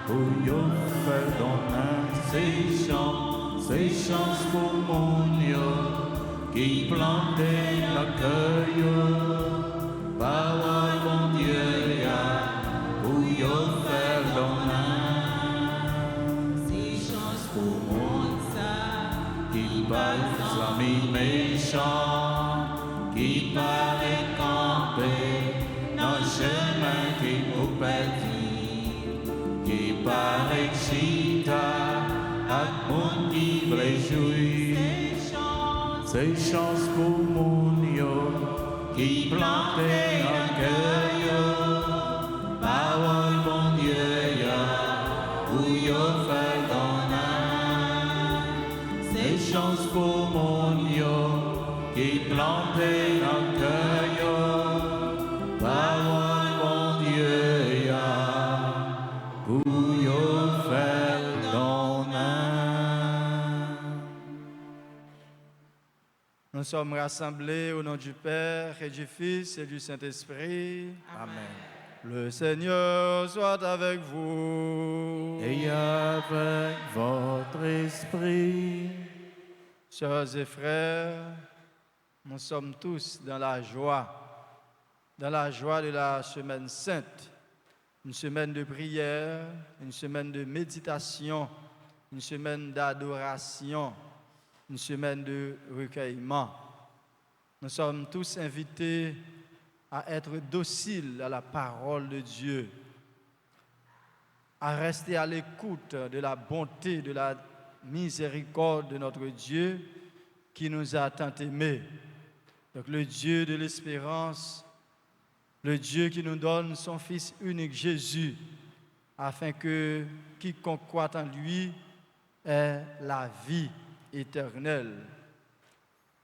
pour yo faire dans ces chances pour mon yo, qui plantait la cueille, parole mon Dieu, pour yo faire dans ces chances pour mon ça, qui passe amis méchants, qui paraît camper dans le chemin qui nous perdit, qui paraît chita à mon qui voulait jouir. Ces chances pour mon yo, qui plantait un cœur, parole mon Dieu, où yo fait dans ces chances pour mon yo, qui plantait un cœur, parole mon Dieu, où yo fait dans Nous sommes rassemblés au nom du Père et du Fils et du Saint-Esprit. Amen. Le Seigneur soit avec vous. Et avec votre esprit. Sœurs et frères, nous sommes tous dans la joie de la semaine sainte, une semaine de prière, une semaine de méditation, une semaine d'adoration, une semaine de recueillement. Nous sommes tous invités à être dociles à la parole de Dieu, à rester à l'écoute de la bonté, de la miséricorde de notre Dieu qui nous a tant aimés. Donc le Dieu de l'espérance, le Dieu qui nous donne son Fils unique Jésus, afin que quiconque croit en lui ait la vie éternelle.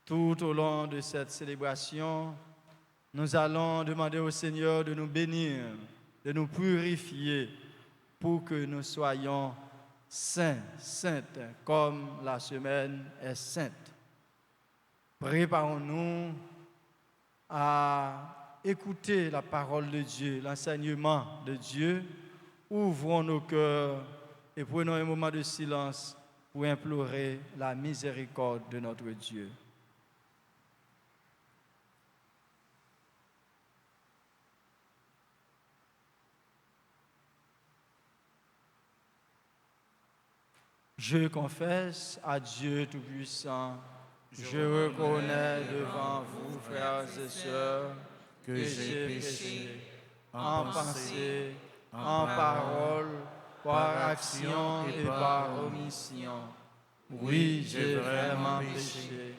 Tout au long de cette célébration, nous allons demander au Seigneur de nous bénir, de nous purifier pour que nous soyons saints, saintes, comme la semaine est sainte. Préparons-nous à écouter la parole de Dieu, l'enseignement de Dieu. Ouvrons nos cœurs et prenons un moment de silence pour implorer la miséricorde de notre Dieu. Je confesse à Dieu Tout-Puissant, je reconnais devant vous, frères et sœurs, que j'ai péché en pensée, en parole, par action et par omission. Oui, j'ai vraiment péché.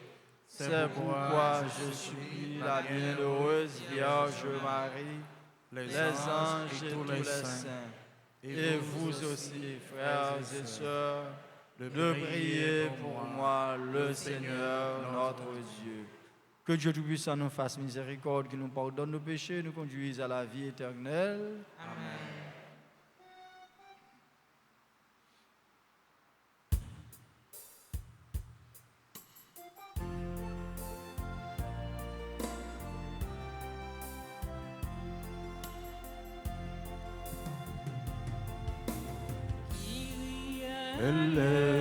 C'est pourquoi je supplie la bienheureuse Vierge Marie, les anges et tous les saints, et vous aussi, frères et sœurs, de prier pour moi, le Seigneur, notre Dieu. Que Dieu Tout-Puissant nous fasse miséricorde, qu'il nous pardonne nos péchés, nous conduise à la vie éternelle. Amen. eleison.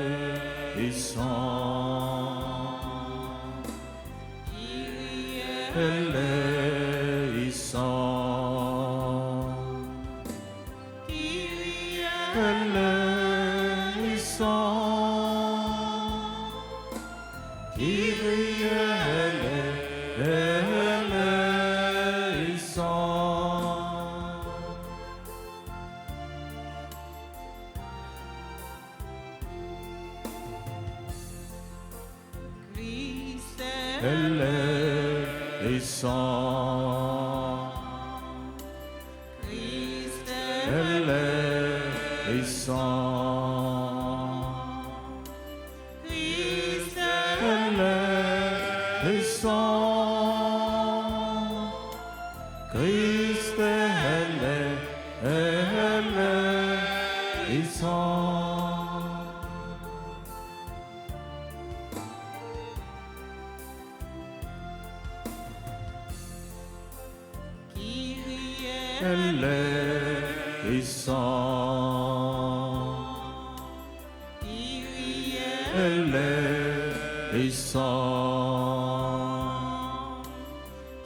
eleison.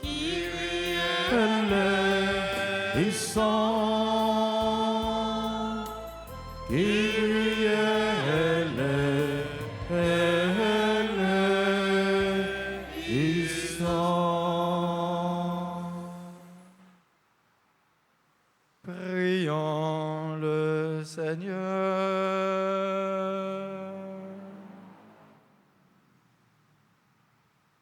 Kyrie eleison. Kyrie eleison. Prions le Seigneur.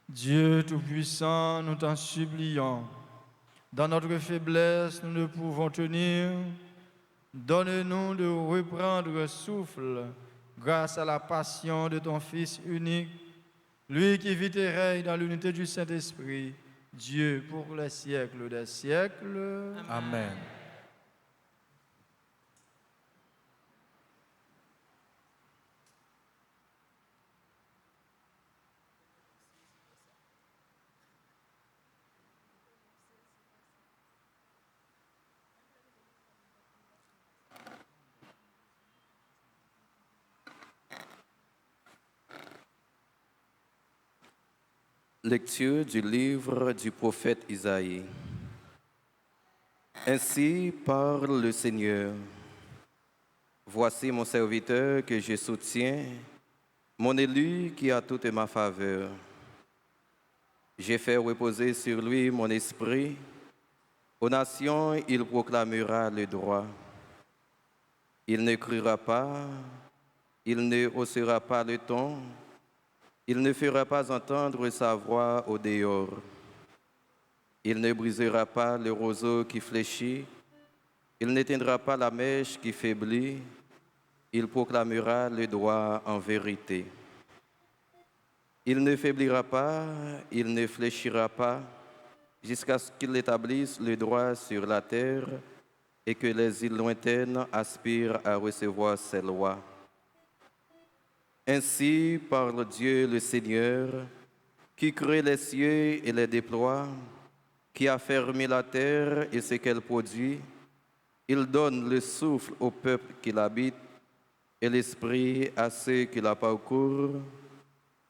Dieu Tout-Puissant, nous t'en supplions. Dans notre faiblesse, nous ne pouvons tenir. Donne-nous de reprendre souffle grâce à la passion de ton Fils unique, lui qui vit et règne dans l'unité du Saint-Esprit, Dieu pour les siècles des siècles. Amen. Lecture du livre du prophète Isaïe. Ainsi parle le Seigneur. Voici mon serviteur que je soutiens, mon élu qui a toute ma faveur. J'ai fait reposer sur lui mon esprit. Aux nations, il proclamera le droit. Il ne criera pas, il ne haussera pas le ton. Il ne fera pas entendre sa voix au dehors. Il ne brisera pas le roseau qui fléchit. Il n'éteindra pas la mèche qui faiblit. Il proclamera le droit en vérité. Il ne faiblira pas, il ne fléchira pas, jusqu'à ce qu'il établisse le droit sur la terre et que les îles lointaines aspirent à recevoir ses lois. Ainsi parle Dieu le Seigneur, qui crée les cieux et les déploie, qui a fermé la terre et ce qu'elle produit. Il donne le souffle au peuple qui l'habite et l'esprit à ceux qui la parcourent.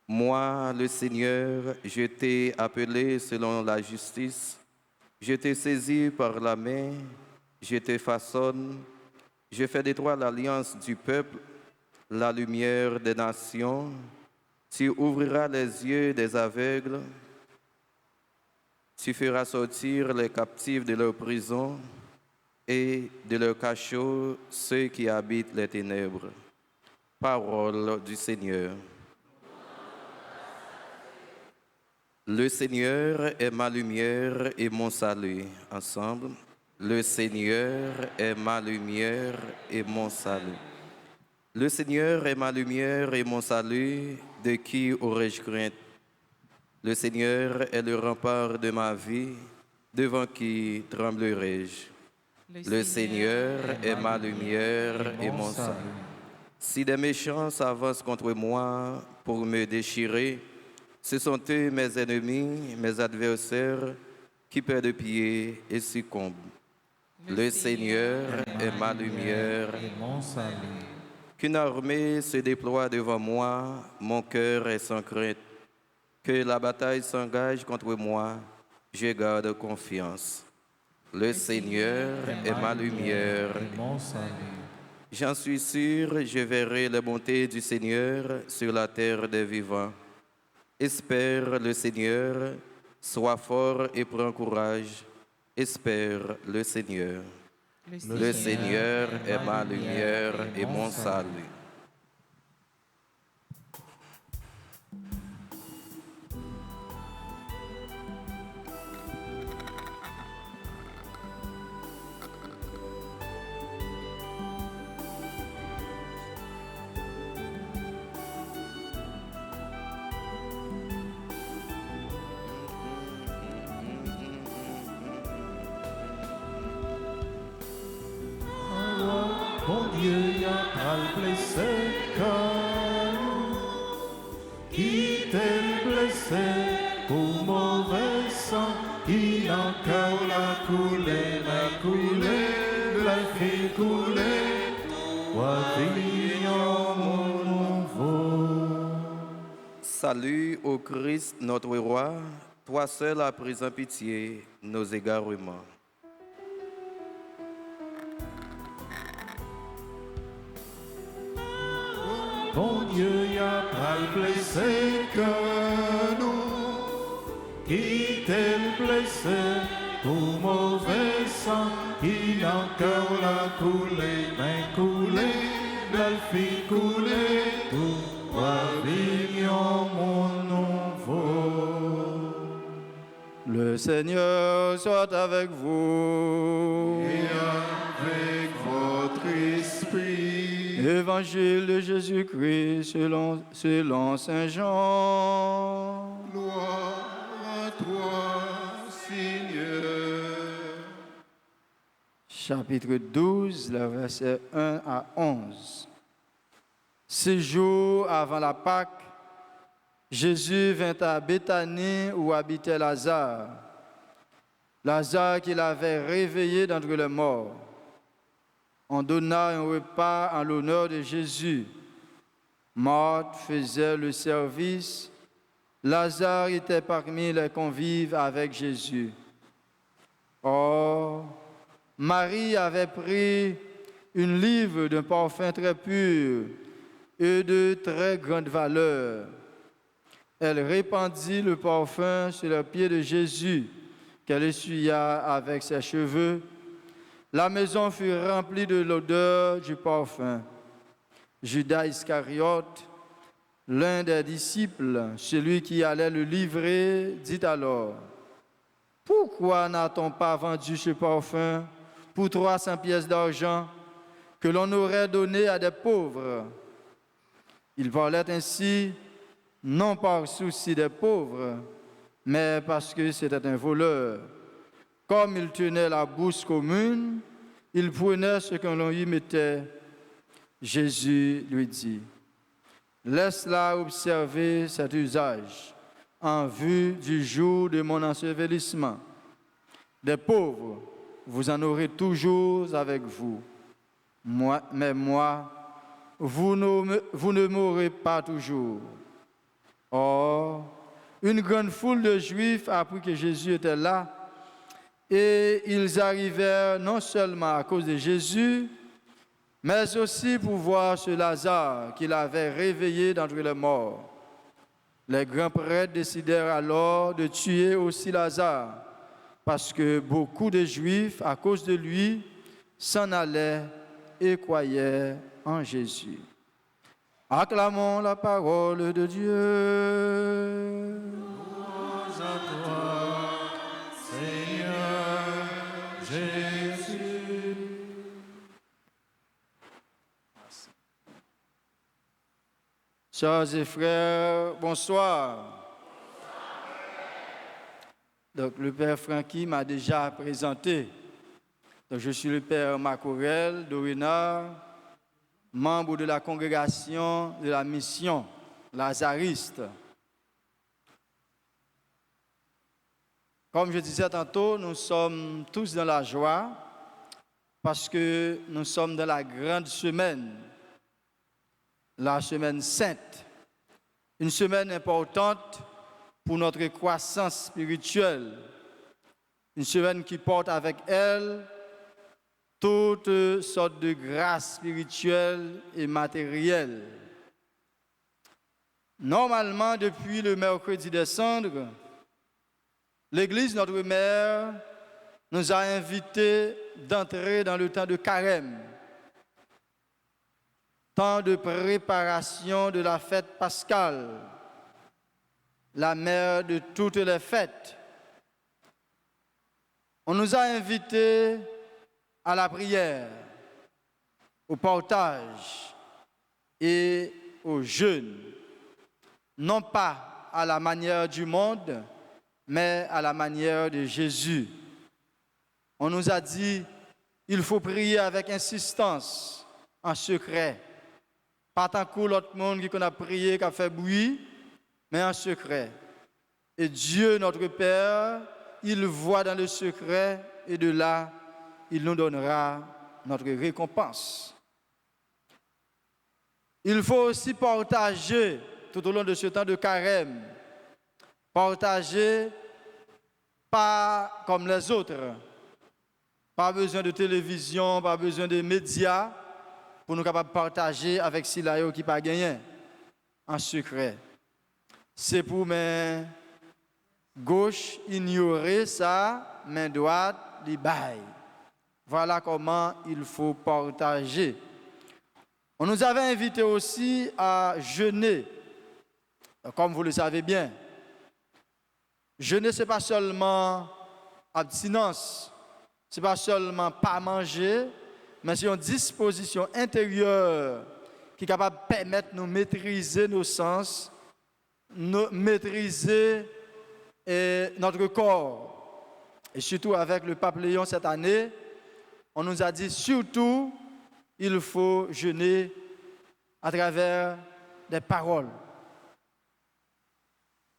Moi, le Seigneur, je t'ai appelé selon la justice, je t'ai saisi par la main, je te façonne, je fais de toi l'alliance du peuple, la lumière des nations. Tu ouvriras les yeux des aveugles, tu feras sortir les captifs de leur prison et de leur cachot ceux qui habitent les ténèbres. Parole du Seigneur. Le Seigneur est ma lumière et mon salut. Ensemble, le Seigneur est ma lumière et mon salut. Le Seigneur est ma lumière et mon salut, de qui aurais-je crainte? Le Seigneur est le rempart de ma vie, devant qui tremblerai-je? Le Seigneur est ma lumière et mon salut. Si des méchants s'avancent contre moi pour me déchirer, ce sont eux mes ennemis, mes adversaires, qui perdent pied et succombent. Le Seigneur est ma lumière et mon salut. Qu'une armée se déploie devant moi, mon cœur est sans crainte. Que la bataille s'engage contre moi, je garde confiance. Le Seigneur est ma lumière. Et mon salut. J'en suis sûr, je verrai la bonté du Seigneur sur la terre des vivants. Espère le Seigneur, sois fort et prends courage. Espère le Seigneur. Le Seigneur est ma lumière et mon salut. Bon Dieu, y'a pas le blessé cœur qui t'est blessé pour mauvais sang, qui encore la coulé, la fait couler, toi vignon mon nouveau. Salut au Christ, notre roi, toi seul as pris en pitié nos égarements. Bon Dieu, y a pas le blessé que nous, qui t'est blessé, tout mauvais sang, qui n'a cœur la coulé, main coulé, belle fille coulée, tout pavillon mon nouveau. Le Seigneur soit avec vous. Et avec votre esprit. Évangile de Jésus-Christ selon Saint Jean. Gloire à toi, Seigneur. Chapitre 12, les versets 1 à 11. 6 jours avant la Pâque, Jésus vint à Béthanie où habitait Lazare. Lazare qu'il avait réveillé d'entre les morts. On donna un repas en l'honneur de Jésus. Marthe faisait le service. Lazare était parmi les convives avec Jésus. Or, Marie avait pris une livre d'un parfum très pur et de très grande valeur. Elle répandit le parfum sur les pieds de Jésus, qu'elle essuya avec ses cheveux. La maison fut remplie de l'odeur du parfum. Judas Iscariote, l'un des disciples, celui qui allait le livrer, dit alors: « Pourquoi n'a-t-on pas vendu ce parfum pour 300 pièces d'argent que l'on aurait donné à des pauvres ?» Il parlait ainsi, non par souci des pauvres, mais parce que c'était un voleur. Comme il tenait la bourse commune, il prenait ce que l'on y mettait. Jésus lui dit: « Laisse-la observer cet usage en vue du jour de mon ensevelissement. Des pauvres, vous en aurez toujours avec vous. Mais moi, vous ne m'aurez pas toujours. » Or, une grande foule de Juifs apprit que Jésus était là, et ils arrivèrent non seulement à cause de Jésus, mais aussi pour voir ce Lazare qu'il avait réveillé d'entre les morts. Les grands prêtres décidèrent alors de tuer aussi Lazare, parce que beaucoup de Juifs, à cause de lui, s'en allaient et croyaient en Jésus. Acclamons la parole de Dieu. Gloire à toi, Seigneur Jésus. Chers et frères, bonsoir. Donc, le Père Francky m'a déjà présenté. Donc, je suis le Père Macorel d'Orénard, membre de la congrégation de la mission lazariste. Comme je disais tantôt, nous sommes tous dans la joie parce que nous sommes dans la grande semaine, la semaine sainte, une semaine importante pour notre croissance spirituelle, une semaine qui porte avec elle toutes sortes de grâces spirituelles et matérielles. Normalement, depuis le mercredi des cendres, l'Église, notre mère, nous a invités d'entrer dans le temps de carême, temps de préparation de la fête pascale, la mère de toutes les fêtes. On nous a invités à la prière, au partage et au jeûne, non pas à la manière du monde, mais à la manière de Jésus. On nous a dit, il faut prier avec insistance, en secret. Pas tant que l'autre monde qui a prié, qui a fait bruit, mais en secret. Et Dieu, notre Père, il voit dans le secret et de là, il nous donnera notre récompense. Il faut aussi partager tout au long de ce temps de carême. Partager pas comme les autres. Pas besoin de télévision, pas besoin de médias pour nous capables de partager avec Silayo qui pas gagné en secret. C'est pour main gauche ignorer ça, main droite les bail. Voilà comment il faut partager. On nous avait invités aussi à jeûner, comme vous le savez bien. Jeûner, ce n'est pas seulement abstinence, ce n'est pas seulement pas manger, mais c'est une disposition intérieure qui est capable de permettre de nous maîtriser nos sens, maîtriser notre corps. Et surtout avec le pape Léon cette année, on nous a dit surtout, il faut jeûner à travers des paroles.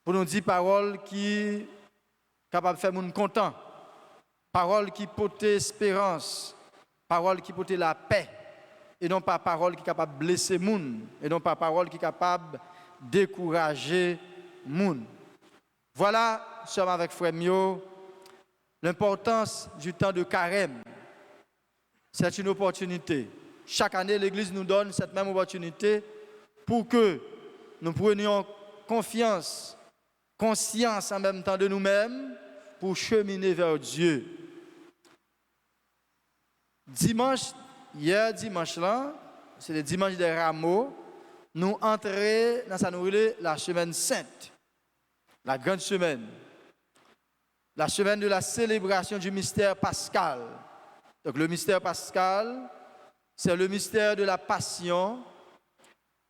Pour nous dire paroles qui sont capables de faire nous content, paroles qui portent espérance, paroles qui portent la paix, et non pas paroles qui sont capables de blesser les gens, et non pas paroles qui sont capables de décourager les gens. Voilà, nous sommes avec Frère Mio, l'importance du temps de carême. C'est une opportunité. Chaque année, l'Église nous donne cette même opportunité pour que nous prenions conscience en même temps de nous-mêmes pour cheminer vers Dieu. Hier dimanche là, c'est le dimanche des rameaux, nous entrons dans la semaine sainte, la grande semaine, la semaine de la célébration du mystère pascal. Donc le mystère pascal, c'est le mystère de la passion,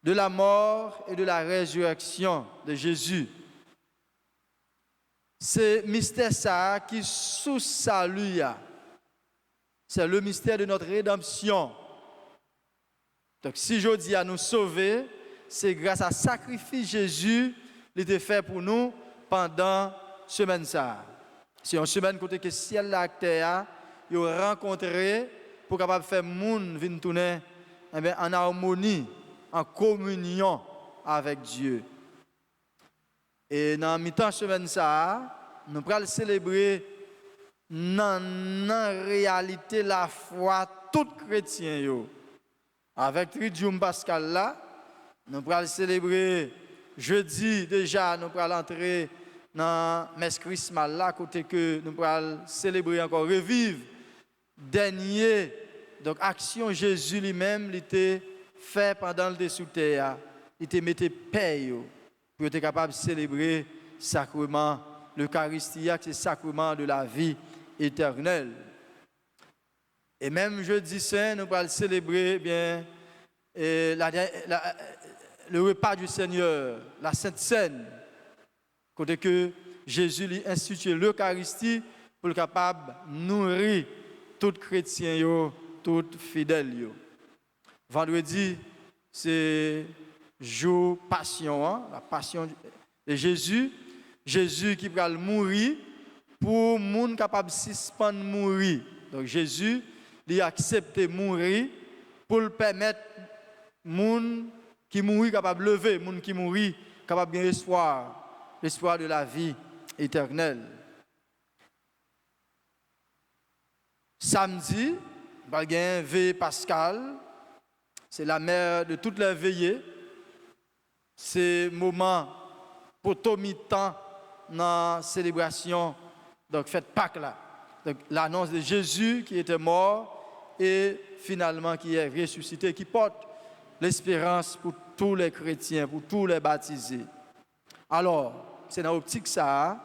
de la mort et de la résurrection de Jésus. C'est mystère ça qui sous salut. C'est le mystère de notre rédemption. Donc si je dis à nous sauver, c'est grâce à sacrifice Jésus qui a été fait pour nous pendant semaine ça. C'est une semaine côté que ciel la terre ils ont rencontré pour capable faire monde venir tourner en harmonie, en communion avec Dieu. Et dans mi-temps semaine ça, nous allons célébrer dans réalité la foi tout chrétien yo. Avec Tridium Pascal là, nous allons célébrer jeudi déjà, nous allons entrer dans messe Christmas là côté que nous allons célébrer encore revivre dernier donc action Jésus lui-même il était fait pendant le sous terre, il était mettait paix pour être capable de célébrer sacrement l'Eucharistie, c'est le sacrement de la vie éternelle. Et même jeudi saint, nous allons célébrer bien le repas du Seigneur, la Sainte Seine, côté que Jésus lui institue l'Eucharistie pour être capable de nourrir tout chrétien, tout fidèle. Vendredi, c'est jour passion, la passion de Jésus. Jésus qui va mourir pour les gens capables de suspendre mourir. Donc Jésus, il a accepté mourir pour le permettre aux gens qui mourent capables de lever, les gens qui mourent capables de gagner l'espoir de la vie éternelle. Samedi, il y a une veille pascale, c'est la mère de toutes les veillées. C'est le moment pour tout mi-temps dans la célébration, donc fête Pâques là. Donc l'annonce de Jésus qui était mort et finalement qui est ressuscité, qui porte l'espérance pour tous les chrétiens, pour tous les baptisés. Alors, c'est dans l'optique ça,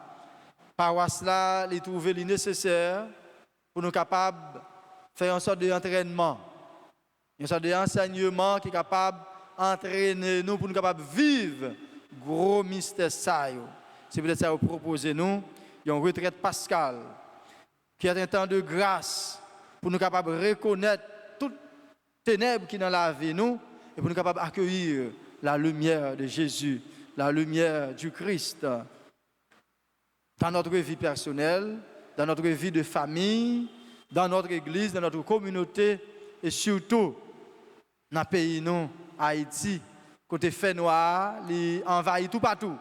paroisse là, les trouver les nécessaires pour nous capables de faire une sorte d'entraînement, une sorte d'enseignement qui est capable d'entraîner nous pour nous capables de vivre gros mystère ça. C'est peut-être ça que vous proposez nous, une retraite pascale qui est un temps de grâce pour nous capables de reconnaître toutes les ténèbres qui sont dans la vie nous et pour nous capables d'accueillir la lumière de Jésus, la lumière du Christ dans notre vie personnelle, dans notre vie de famille, dans notre église, dans notre communauté et surtout dans le pays nous, Haïti, côté fait noir, il envahit tout partout.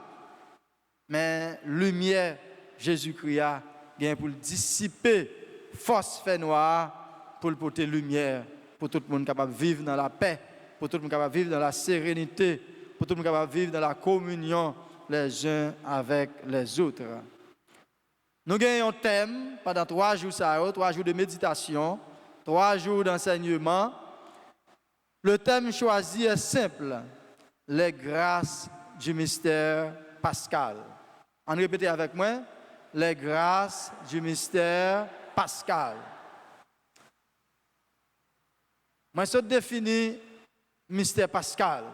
Mais lumière, Jésus-Christ a gagné pour dissiper force fait noir, pour porter lumière, pour tout le monde capable de vivre dans la paix, pour tout le monde capable de vivre dans la sérénité, pour tout le monde capable de vivre dans la communion les uns avec les autres. Nous gagnons un thème pendant 3 jours, 3 jours de méditation, 3 jours d'enseignement. Le thème choisi est simple, les grâces du mystère pascal. En répétez avec moi, les grâces du mystère pascal. Moi, je définis mystère pascal.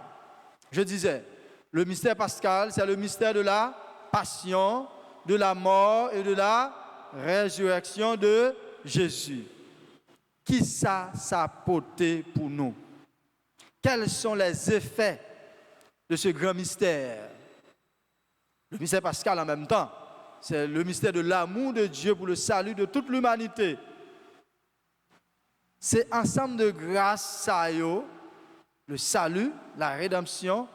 Je disais, le mystère pascal, c'est le mystère de la passion, de la mort et de la résurrection de Jésus. Qui ça a porté pour nous? Quels sont les effets de ce grand mystère? Le mystère pascal en même temps, c'est le mystère de l'amour de Dieu pour le salut de toute l'humanité. C'est ensemble de grâces, le salut, la rédemption,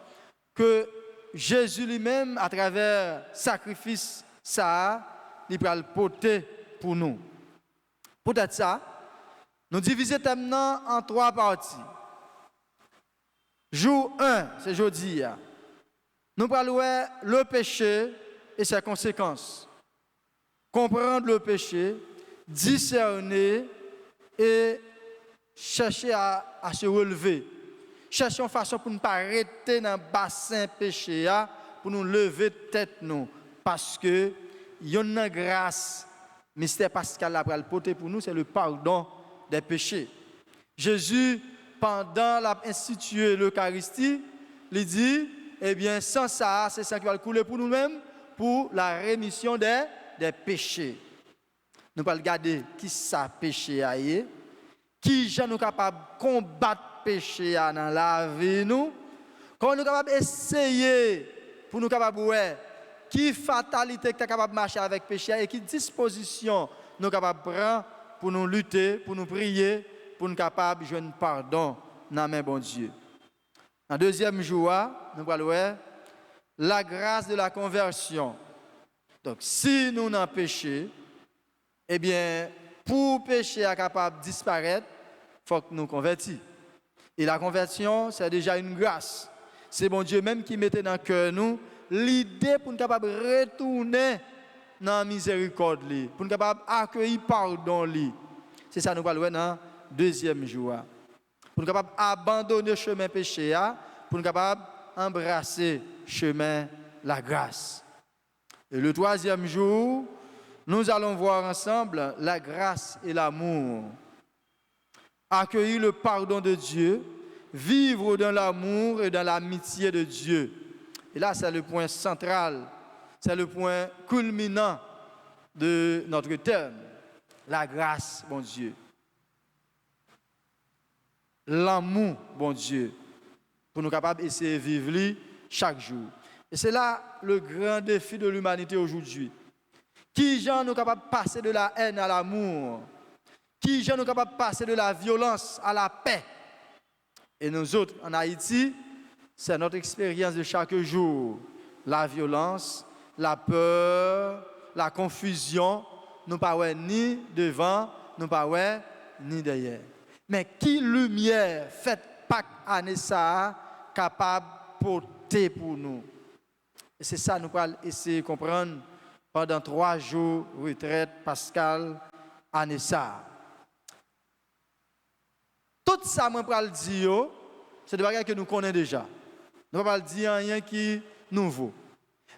que Jésus lui-même, à travers sacrifice, il va le porter pour nous. Peut-être ça, nous divisons maintenant en 3 parties. Jour 1, c'est jeudi. Nous parlons le péché et ses conséquences. Comprendre le péché, discerner et chercher à se relever. Cherchons une façon pour ne pas arrêter dans le bassin péché, pour nous lever tête nous. Parce que il y a une grâce, mystère pascal après le porter pour nous, c'est le pardon des péchés. Jésus, pendant l'institué l'Eucharistie, il dit, eh bien, sans ça, c'est ça qui va couler pour nous-mêmes, pour la rémission des péchés. Nous allons regarder qui ça péché a, qui gens nous capables de combattre péché dans la vie nous, quand nous capables essayer pour nous capables qui fatalité que tu es capable de marcher avec péché et qui disposition nous capables de prendre pour nous lutter, pour nous prier, pour nous capables de joindre pardon dans main bon Dieu. En deuxième jour, nous allons la grâce de la conversion. Donc si nous n'avons péché, eh bien pour péché à capable de disparaître, il faut que nous convertissions. Et la conversion, c'est déjà une grâce. C'est bon Dieu même qui mettait dans le cœur nous l'idée pour nous capable de retourner dans la miséricorde, pour nous capable d'accueillir pardon. C'est ça nous parlons dans le deuxième jour. Pour nous capable d'abandonner le chemin péché, pour nous capable d'embrasser le chemin la grâce. Et le troisième jour, nous allons voir ensemble la grâce et l'amour. Accueillir le pardon de Dieu, vivre dans l'amour et dans l'amitié de Dieu. Et là, c'est le point central, c'est le point culminant de notre thème. La grâce, bon Dieu. L'amour, bon Dieu. Pour nous capables d'essayer de vivre chaque jour. Et c'est là le grand défi de l'humanité aujourd'hui. Qui gens nous capables de passer de la haine à l'amour? Qui gens nous capables de passer de la violence à la paix? Et nous autres, en Haïti, c'est notre expérience de chaque jour. La violence, la peur, la confusion, nous ne pas ni devant, nous ne pas ni derrière. Mais qui lumière fait Pâques année ça capable de porter pour nous? Et c'est ça nous allons essayer de comprendre pendant 3 jours retraite pascal année ça. Tout ça, je vais le dire, c'est des bagages que nous connaissons déjà. Nous ne pouvons pas dire rien qui est nouveau.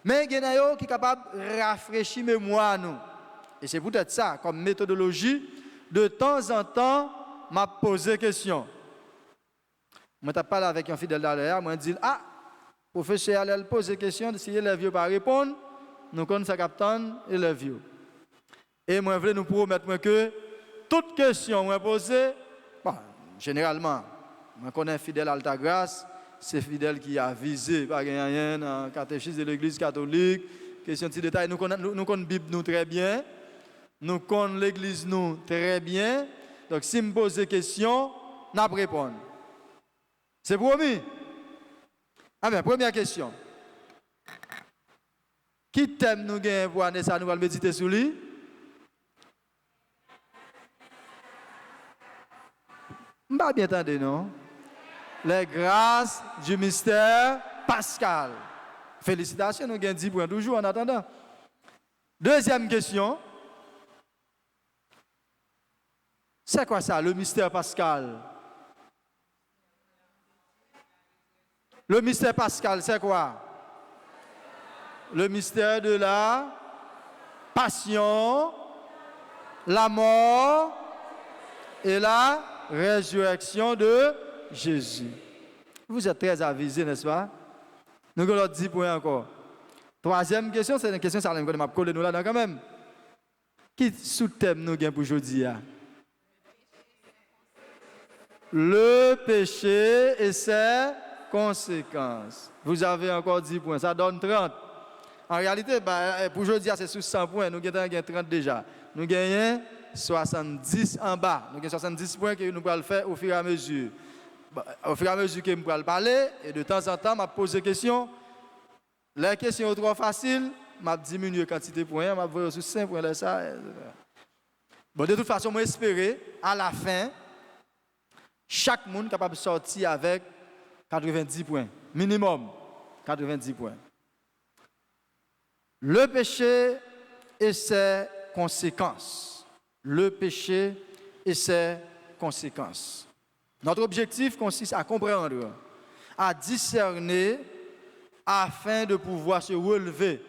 Mais il y en a qui sont capables de rafraîchir la mémoire. Et c'est peut-être ça, comme méthodologie, de temps en temps, je pose des questions. Je parle avec un fidèle d'ailleurs, je dis, professeur, elle pose des questions, si les vieux ne répondent pas, nous connaissons sa capitaine et les vieux. Et moi, je voulais nous promettre que toute question que je pose, généralement, je connais un fidèle Alta Grâce, c'est fidèle qui a visé, pas rien dans le catéchisme de l'Église catholique, question de détail. Nous connaissons la Bible nous très bien, nous connaissons l'Église nous très bien. Donc, si je me pose des questions, je réponds. C'est promis. Ah bien, première question. Qui thème nous gagne pour année ça, nous allons méditer sur lui? Je ne bien entendre, non? Les grâces du mystère pascal. Félicitations, nous gagnons 10 points toujours en attendant. Deuxième question. C'est quoi ça, le mystère pascal? Le mystère pascal, c'est quoi? Le mystère de la passion, la mort et la résurrection de Jésus. Vous êtes très avisés, n'est-ce pas? Nous avons 10 points encore. Troisième question, c'est une question ça m'a collé nous là quand même. Qui sous-thème nous gagne pour aujourd'hui? Le péché et ses conséquences. Vous avez encore 10 points, ça donne 30. En réalité, pour aujourd'hui, c'est sous 100 points. Nous gagnons 30 déjà. Nous gagnons 70 en bas. Nous gagnons 70 points que nous allons faire au fur et à mesure. Au fur et à mesure que nous allons parler, et de temps en temps, je pose des questions. Les questions sont trop faciles, je diminue la quantité de points, je vais sur 5 points. Ça. Bon, de toute façon, je espère, à la fin, chaque monde est capable de sortir avec 90 points. Minimum 90 points. Le péché et ses conséquences. Le péché et ses conséquences. Notre objectif consiste à comprendre, à discerner afin de pouvoir se relever.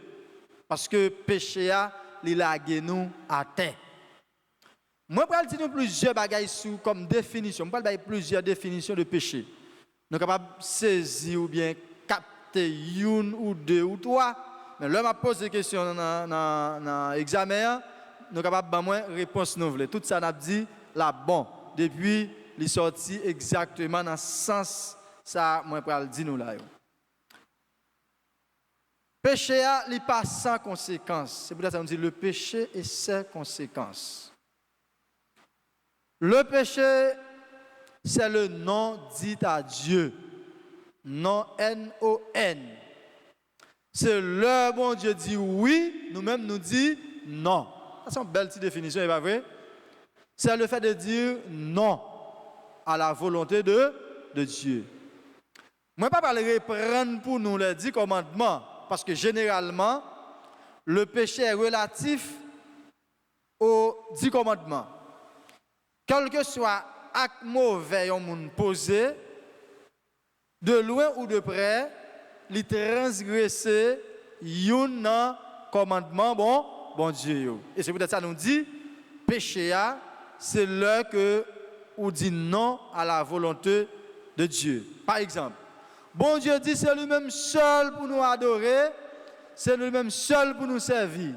Parce que le péché a lagué nous à terre. Moi, je vais dire plusieurs bagages comme définition. Je vais dire plusieurs définitions de péché. Nous sommes capables de saisir ou bien capter une ou deux ou trois. Mais là, je pose des questions dans l'examen. Nous sommes capables de faire une réponse nouvelle. Tout ça, nous avons dit là, bon. Depuis, il est sorti exactement dans le sens ça, moi, je vais le dire nous là. Péché, il n'est pas sans conséquences. C'est pour ça qu'on dit le péché et ses conséquences. Le péché, c'est le non dit à Dieu. Non, N-O-N. C'est le bon Dieu dit oui, nous-mêmes nous dit non. C'est une belle petite définition, n'est pas vrai? C'est le fait de dire non à la volonté de Dieu. Moi, je ne vais pas reprendre pour nous les 10 commandements, parce que généralement, le péché est relatif aux 10 commandements. Quel que soit acte mauvais qu'on moun posé, de loin ou de près, il transgresse un commandement bon Dieu. Et c'est peut-être ça nous dit, péché c'est là que on dit non à la volonté de Dieu. Par exemple, bon Dieu dit c'est lui-même seul pour nous adorer, c'est lui-même seul pour nous servir.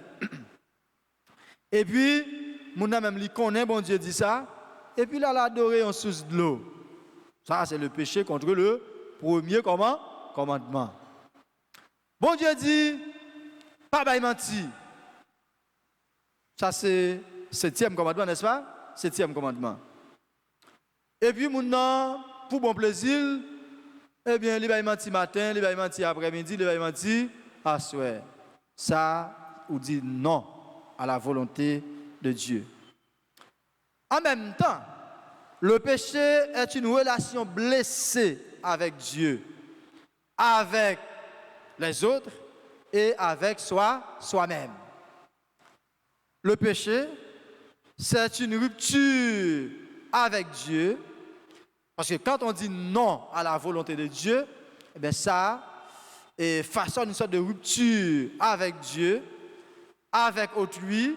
Et puis, mon même lui connaît, bon Dieu dit ça. Et puis là, l'adorer en source de l'eau. Ça, c'est le péché contre le premier commandement. Bon Dieu dit, pas bail menti. Ça, c'est 7e commandement, n'est-ce pas? 7e commandement. Et puis, maintenant, pour bon plaisir, eh bien, il bail menti matin, il bail menti après-midi, il bail menti à soir. Ça, on dit non à la volonté de Dieu. En même temps, le péché est une relation blessée avec Dieu, avec les autres et avec soi-même. Le péché, c'est une rupture avec Dieu, parce que quand on dit non à la volonté de Dieu, eh bien ça façonne une sorte de rupture avec Dieu, avec autrui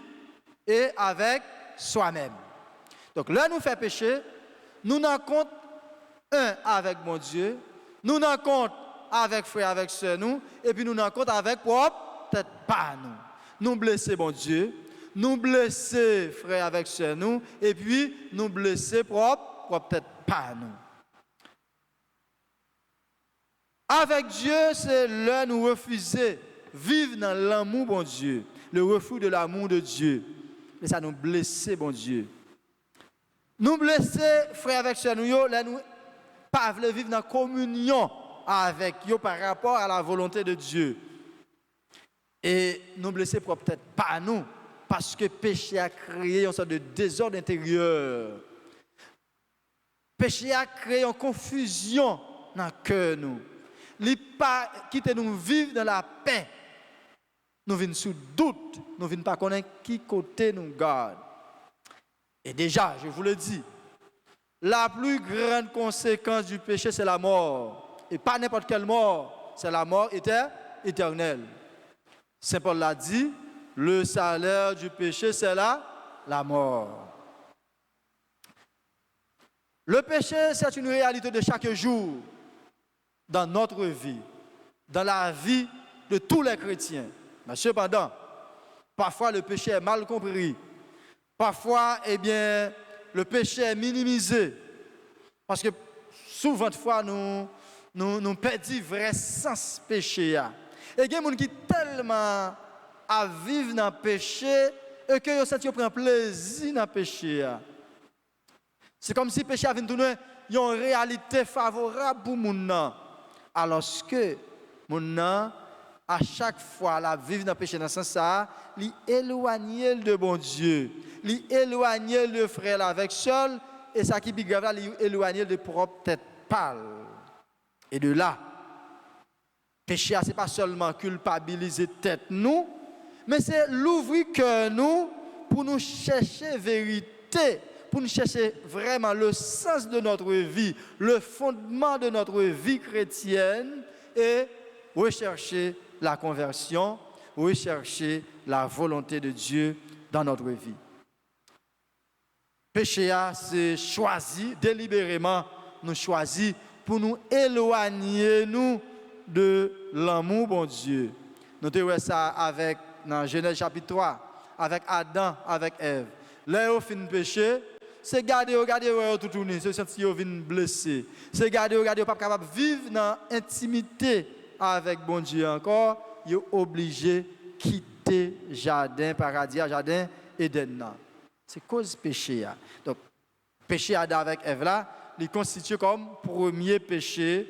et avec soi-même. Donc là, nous faisons péché, nous n'en compte un avec mon Dieu, nous n'en compte avec frère, avec soeur, nous, et puis nous n'en compte avec propre, peut-être pas nous. Nous blesser mon Dieu, nous blesser frère avec soeur, nous, et puis nous blesser propre, peut-être pas nous. Avec Dieu, c'est là nous refuser vivre dans l'amour, bon Dieu, le refus de l'amour de Dieu. Et ça nous blesser, bon Dieu. Nous blesser, frère avec soeur, nous, là, nous pas vivre dans la communion avec eux par rapport à la volonté de Dieu. Et nous blesser peut-être pas nous, parce que péché a créé une sorte de désordre intérieur. Péché a créé une confusion dans le cœur nous. Il n'a pas quitté nous vivre dans la paix. Nous venons sous doute, nous venons pas connaître qui côté nous garde. Et déjà, je vous le dis, la plus grande conséquence du péché, c'est la mort. Et pas n'importe quelle mort, c'est la mort éternelle. Saint Paul l'a dit, le salaire du péché, c'est la mort. Le péché, c'est une réalité de chaque jour dans notre vie, dans la vie de tous les chrétiens. Mais cependant, parfois le péché est mal compris. Parfois, le péché est minimisé. Parce que souvent de fois, nous perdons le vrai sens péché. Et il y a des gens qui tellement à vivre dans le péché et que ils prennent plaisir dans le péché. C'est comme si le péché avait une réalité favorable pour les gens. Alors que les gens, à chaque fois, la vivre dans le péché dans ce sens, ils éloignent de bon Dieu. Ils éloignent le frère avec seul. Et ça qui est grave, ils éloignent de propre tête pâle. Et de là, péché, ce n'est pas seulement culpabiliser tête nous, mais c'est l'ouvrir cœur nous pour nous chercher vérité, pour nous chercher vraiment le sens de notre vie, le fondement de notre vie chrétienne et rechercher la conversion, rechercher la volonté de Dieu dans notre vie. Péché, c'est choisi délibérément, nous choisir pour nous éloigner nous de l'amour bon Dieu. Nous avons ça avec dans Genèse chapitre 3, avec Adam, avec Ève. Là, ils ont fait péché, c'est garder, tout tourner, c'est sentir qu'ils viennent blessés. C'est garder, pas capable de vivre dans l'intimité avec bon Dieu encore. Ils sont obligés de quitter le jardin paradis, le jardin Éden. C'est cause péché. Donc, péché Adam avec Ève là, il constitue comme premier péché,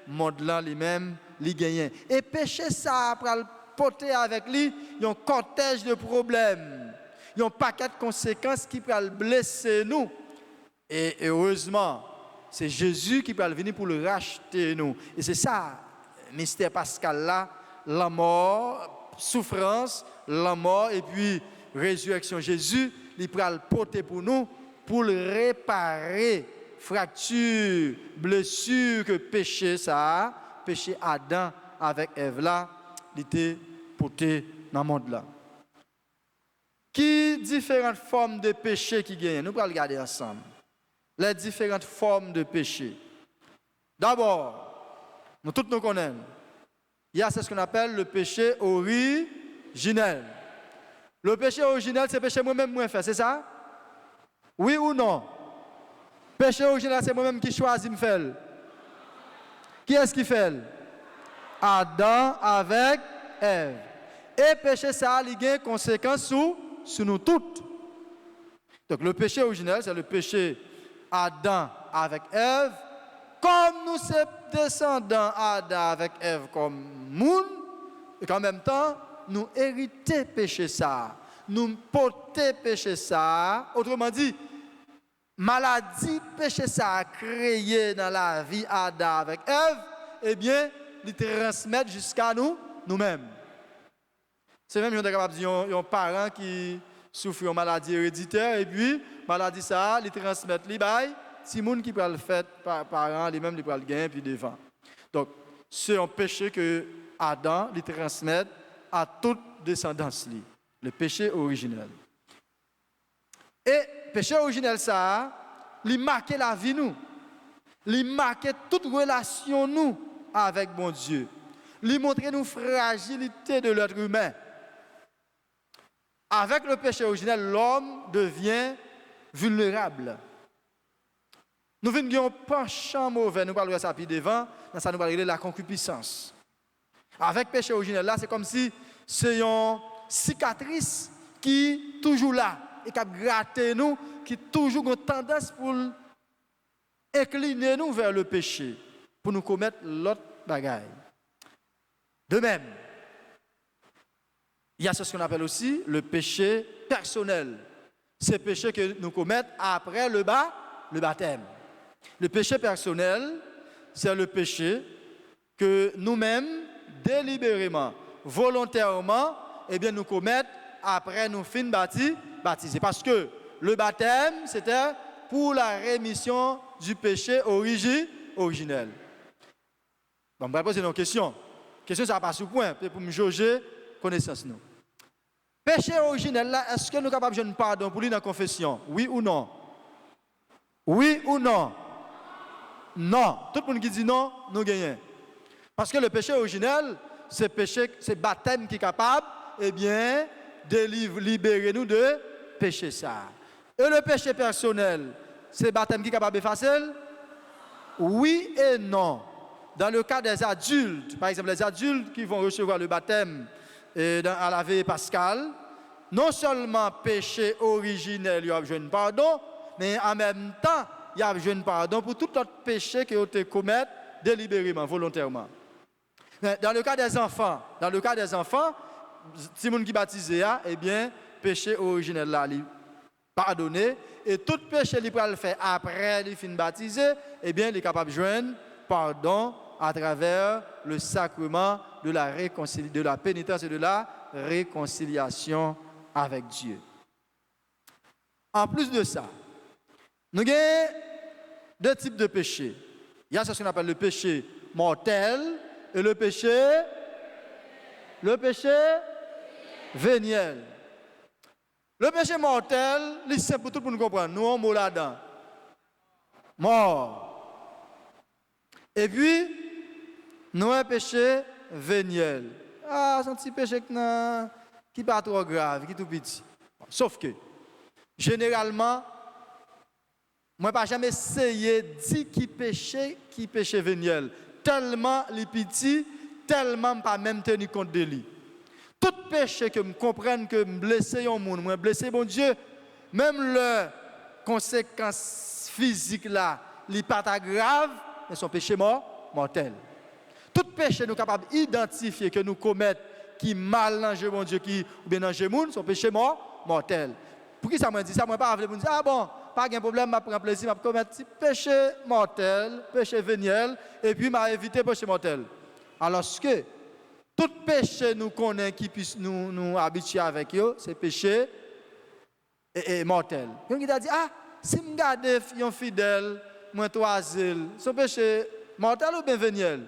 monde là lui-même, il gagne. Et péché ça, après le porter avec lui, il y a un cortège de problèmes. Il y a un paquet de conséquences qui peuvent blesser nous. Et heureusement, c'est Jésus qui peut venir pour le racheter nous. Et c'est ça, mystère pascal là, la mort, souffrance, la mort et puis résurrection. Jésus, il peut le porter pour nous, pour le réparer. Fracture, blessure que péché ça, péché Adam avec Ève là, il était porté dans le monde là. Qui différentes formes de péché qui gagnent? Nous allons regarder ensemble. Les différentes formes de péché. D'abord, nous tous nous connaissons. Il y a ce qu'on appelle le péché originel. Le péché originel, c'est le péché moi-même moi fait, c'est ça? Oui ou non? Péché original, c'est moi-même qui choisis de faire. Qui est-ce qui fait? Adam avec Ève. Et péché, ça a des conséquences sur nous toutes. Donc le péché original, c'est le péché Adam avec Ève. Comme nous sommes descendants Adam avec Ève comme moun, et qu'en même temps, nous héritons péché ça. Nous portons péché ça. Autrement dit, maladie, péché ça a créé dans la vie Adam avec Ève, il transmet jusqu'à nous-mêmes. C'est même capable de dire un parent qui souffre de maladie héréditaire et puis maladie ça, il transmet les bails, si moun qui peut le faire par parent, les mêmes ils peuvent le gagner puis devant. Donc c'est un péché que Adam il transmet à toute descendance le péché originel. Et péché originel ça, il marque la vie nous. Il marque toute relation nous avec bon Dieu. Il montre nous fragilité de l'être humain. Avec le péché originel, l'homme devient vulnérable. Nous venons un penchant mauvais, nous parlons de ça puis devant, dans ça nous parlons de la concupiscence. Avec le péché originel là, c'est comme si c'est une cicatrice qui est toujours là et qui a gratté nous, qui a toujours une tendance pour incliner nous vers le péché. pour nous commettre l'autre bagaille. De même, il y a ce qu'on appelle aussi le péché personnel. C'est le péché que nous commettons après le baptême. Le péché personnel, c'est le péché que nous-mêmes, délibérément, volontairement, eh bien, nous commettons après nous finir baptisés. Parce que le baptême, c'était pour la rémission du péché originel. Bon, je vais poser une question. Question, ça passe au point, pour me jauger connaissance. Nous. Péché originel, là, est-ce que nous sommes capables de pardon pour lui dans la confession? Oui ou non? Oui ou non? Non. Tout le monde qui dit non, nous gagnons. Parce que le péché originel, c'est baptême qui est capable, eh bien, de libérer nous de péché ça. Et le péché personnel, c'est baptême qui est capable d'effacer? Oui et non. Dans le cas des adultes, par exemple, les adultes qui vont recevoir le baptême à la veille pascale, non seulement péché originel, il y a besoin de pardon, mais en même temps, il y a besoin de pardon pour tout autre péché que vous commettez délibérément, volontairement. Dans le cas des enfants, si vous qui baptisé, eh bien, péché originel là, il pardonné, et tout péché qu'il peut le faire après il fin baptisé, eh bien, il est capable de joindre pardon à travers le sacrement de la pénitence et de la réconciliation avec Dieu. En plus de ça, nous avons deux types de péchés. Il y a ce qu'on appelle le péché mortel et le péché véniel. Le péché mortel, c'est simple pour tout pour nous comprendre. Nous, on mot là-dedans. Mort. Et puis, nous avons un péché véniel. Ah, c'est un petit péché qui n'est pas trop grave, qui est tout petit. Sauf que, généralement, moi, je n'ai pas jamais essayé de dire qui péché véniel. Tellement les petits, tellement pas même tenu compte de lui. Tout péché que je comprenne que je blesse un monde, je blesse mon Dieu, même les conséquences physiques là, les pas grave, mais son péché mortel. Tout péché nous capable d'identifier que nous commettons qui mal dans mon Dieu, qui ou bien dans le monde, son péché mortel. Pour qui ça m'a dit ça? Moi pas dire ah bon, pas de problème, je prends plaisir, je commettre péché mortel, péché véniel, et puis m'a évité péché mortel. Alors que tout péché nous connaît qui puisse nous habituer avec eux, c'est péché et mortel. Donc il a dit ah, si je regarde un fidèle, moi asile, son péché mortel ou bien véniel?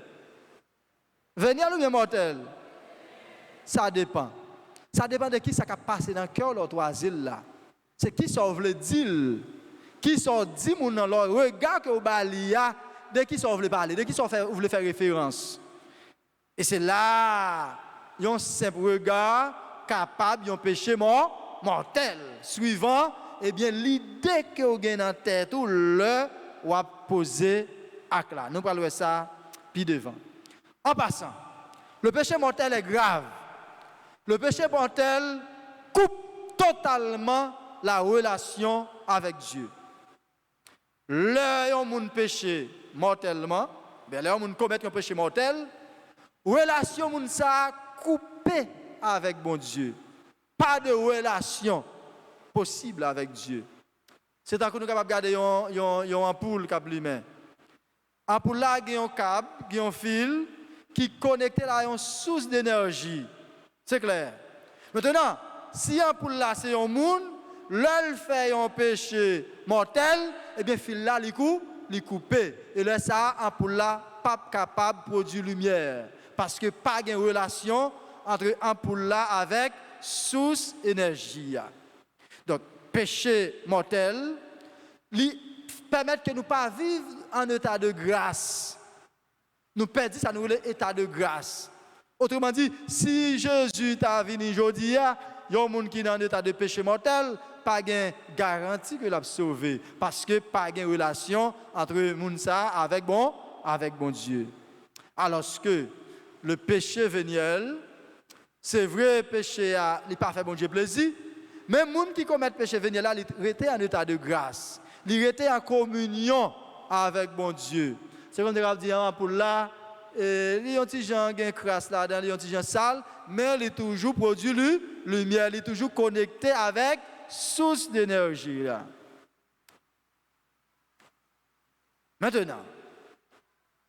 Véniel ou bien mortel? Ça dépend. Ça dépend de qui ça a passé dans le cœur l'autre asile là. C'est qui ça veut dire, qui ça dit mon dans le regard que vous balia, de qui ça veut parler, de qui ça veut faire référence. Et c'est là, un simple regard capable d'un péché mortel, suivant eh bien l'idée que vous avez dans la tête ou le ou à poser à là. Nous parlons de ça puis devant. En passant, le péché mortel est grave. Le péché mortel coupe totalement la relation avec Dieu. Là, on péché mortellement, ben là, on commet un péché mortel, relation moun ça coupée avec bon Dieu. Pas de relation possible avec Dieu. C'est tant que nous sommes capables de regarder une ampoule qui a allumé. Ampoule là, il y a un câble, il y a un fil qui est connecté à une source d'énergie. C'est clair. Maintenant, si l'ampoule là, c'est un monde, l'elle fait un péché mortel, eh bien, le fil là, il coupe. Et là, ça, l'ampoule là, pas capable de produire lumière. Parce que pas de relation entre l'ampoule là avec source énergie. Donc, péché mortel, permet que nous ne pas vivre en état de grâce. Nous perdons ça, nous état de grâce. Autrement dit, si Jésus t'a venu aujourd'hui, il y a un monde qui est dans état de péché mortel, pas de garantie que l'a sauvé. Parce que pas de relation entre monde ça avec bon Dieu. Alors que le péché véniel, c'est vrai, péché il n'est pas fait bon Dieu plaisir, mais les gens qui commettent péché véniel, ils étaient en état de grâce. Ils étaient en communion avec bon Dieu. C'est comme on dit pour là, il y a un petit gens qui crasse là-dedans, il y a un petit gens sale, mais il est toujours produit lumière, il est toujours connecté avec source d'énergie là. Maintenant,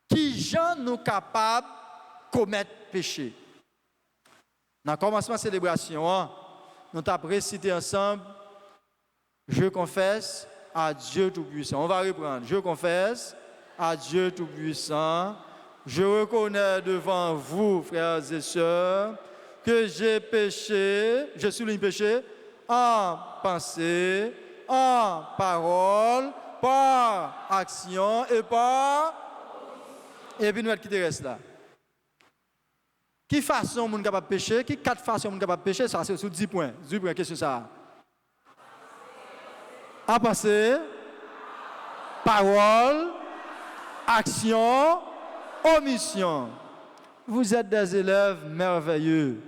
qui gens nous capables de commettre péché? Dans le commencement de la célébration, nous avons récité ensemble, je confesse à Dieu Tout-Puissant. On va reprendre. Je confesse à Dieu Tout-Puissant. Je reconnais devant vous, frères et sœurs, que j'ai péché, je souligne péché, en pensée, en parole, par action et par... Et puis nous allons quitter reste là. Qui façon moun capable pécher? Qui quatre façons moun capable pécher? Ça c'est sur 10 points. 10 points, qu'est-ce que ça? En pensée, parole, action, omission. Vous êtes des élèves merveilleux.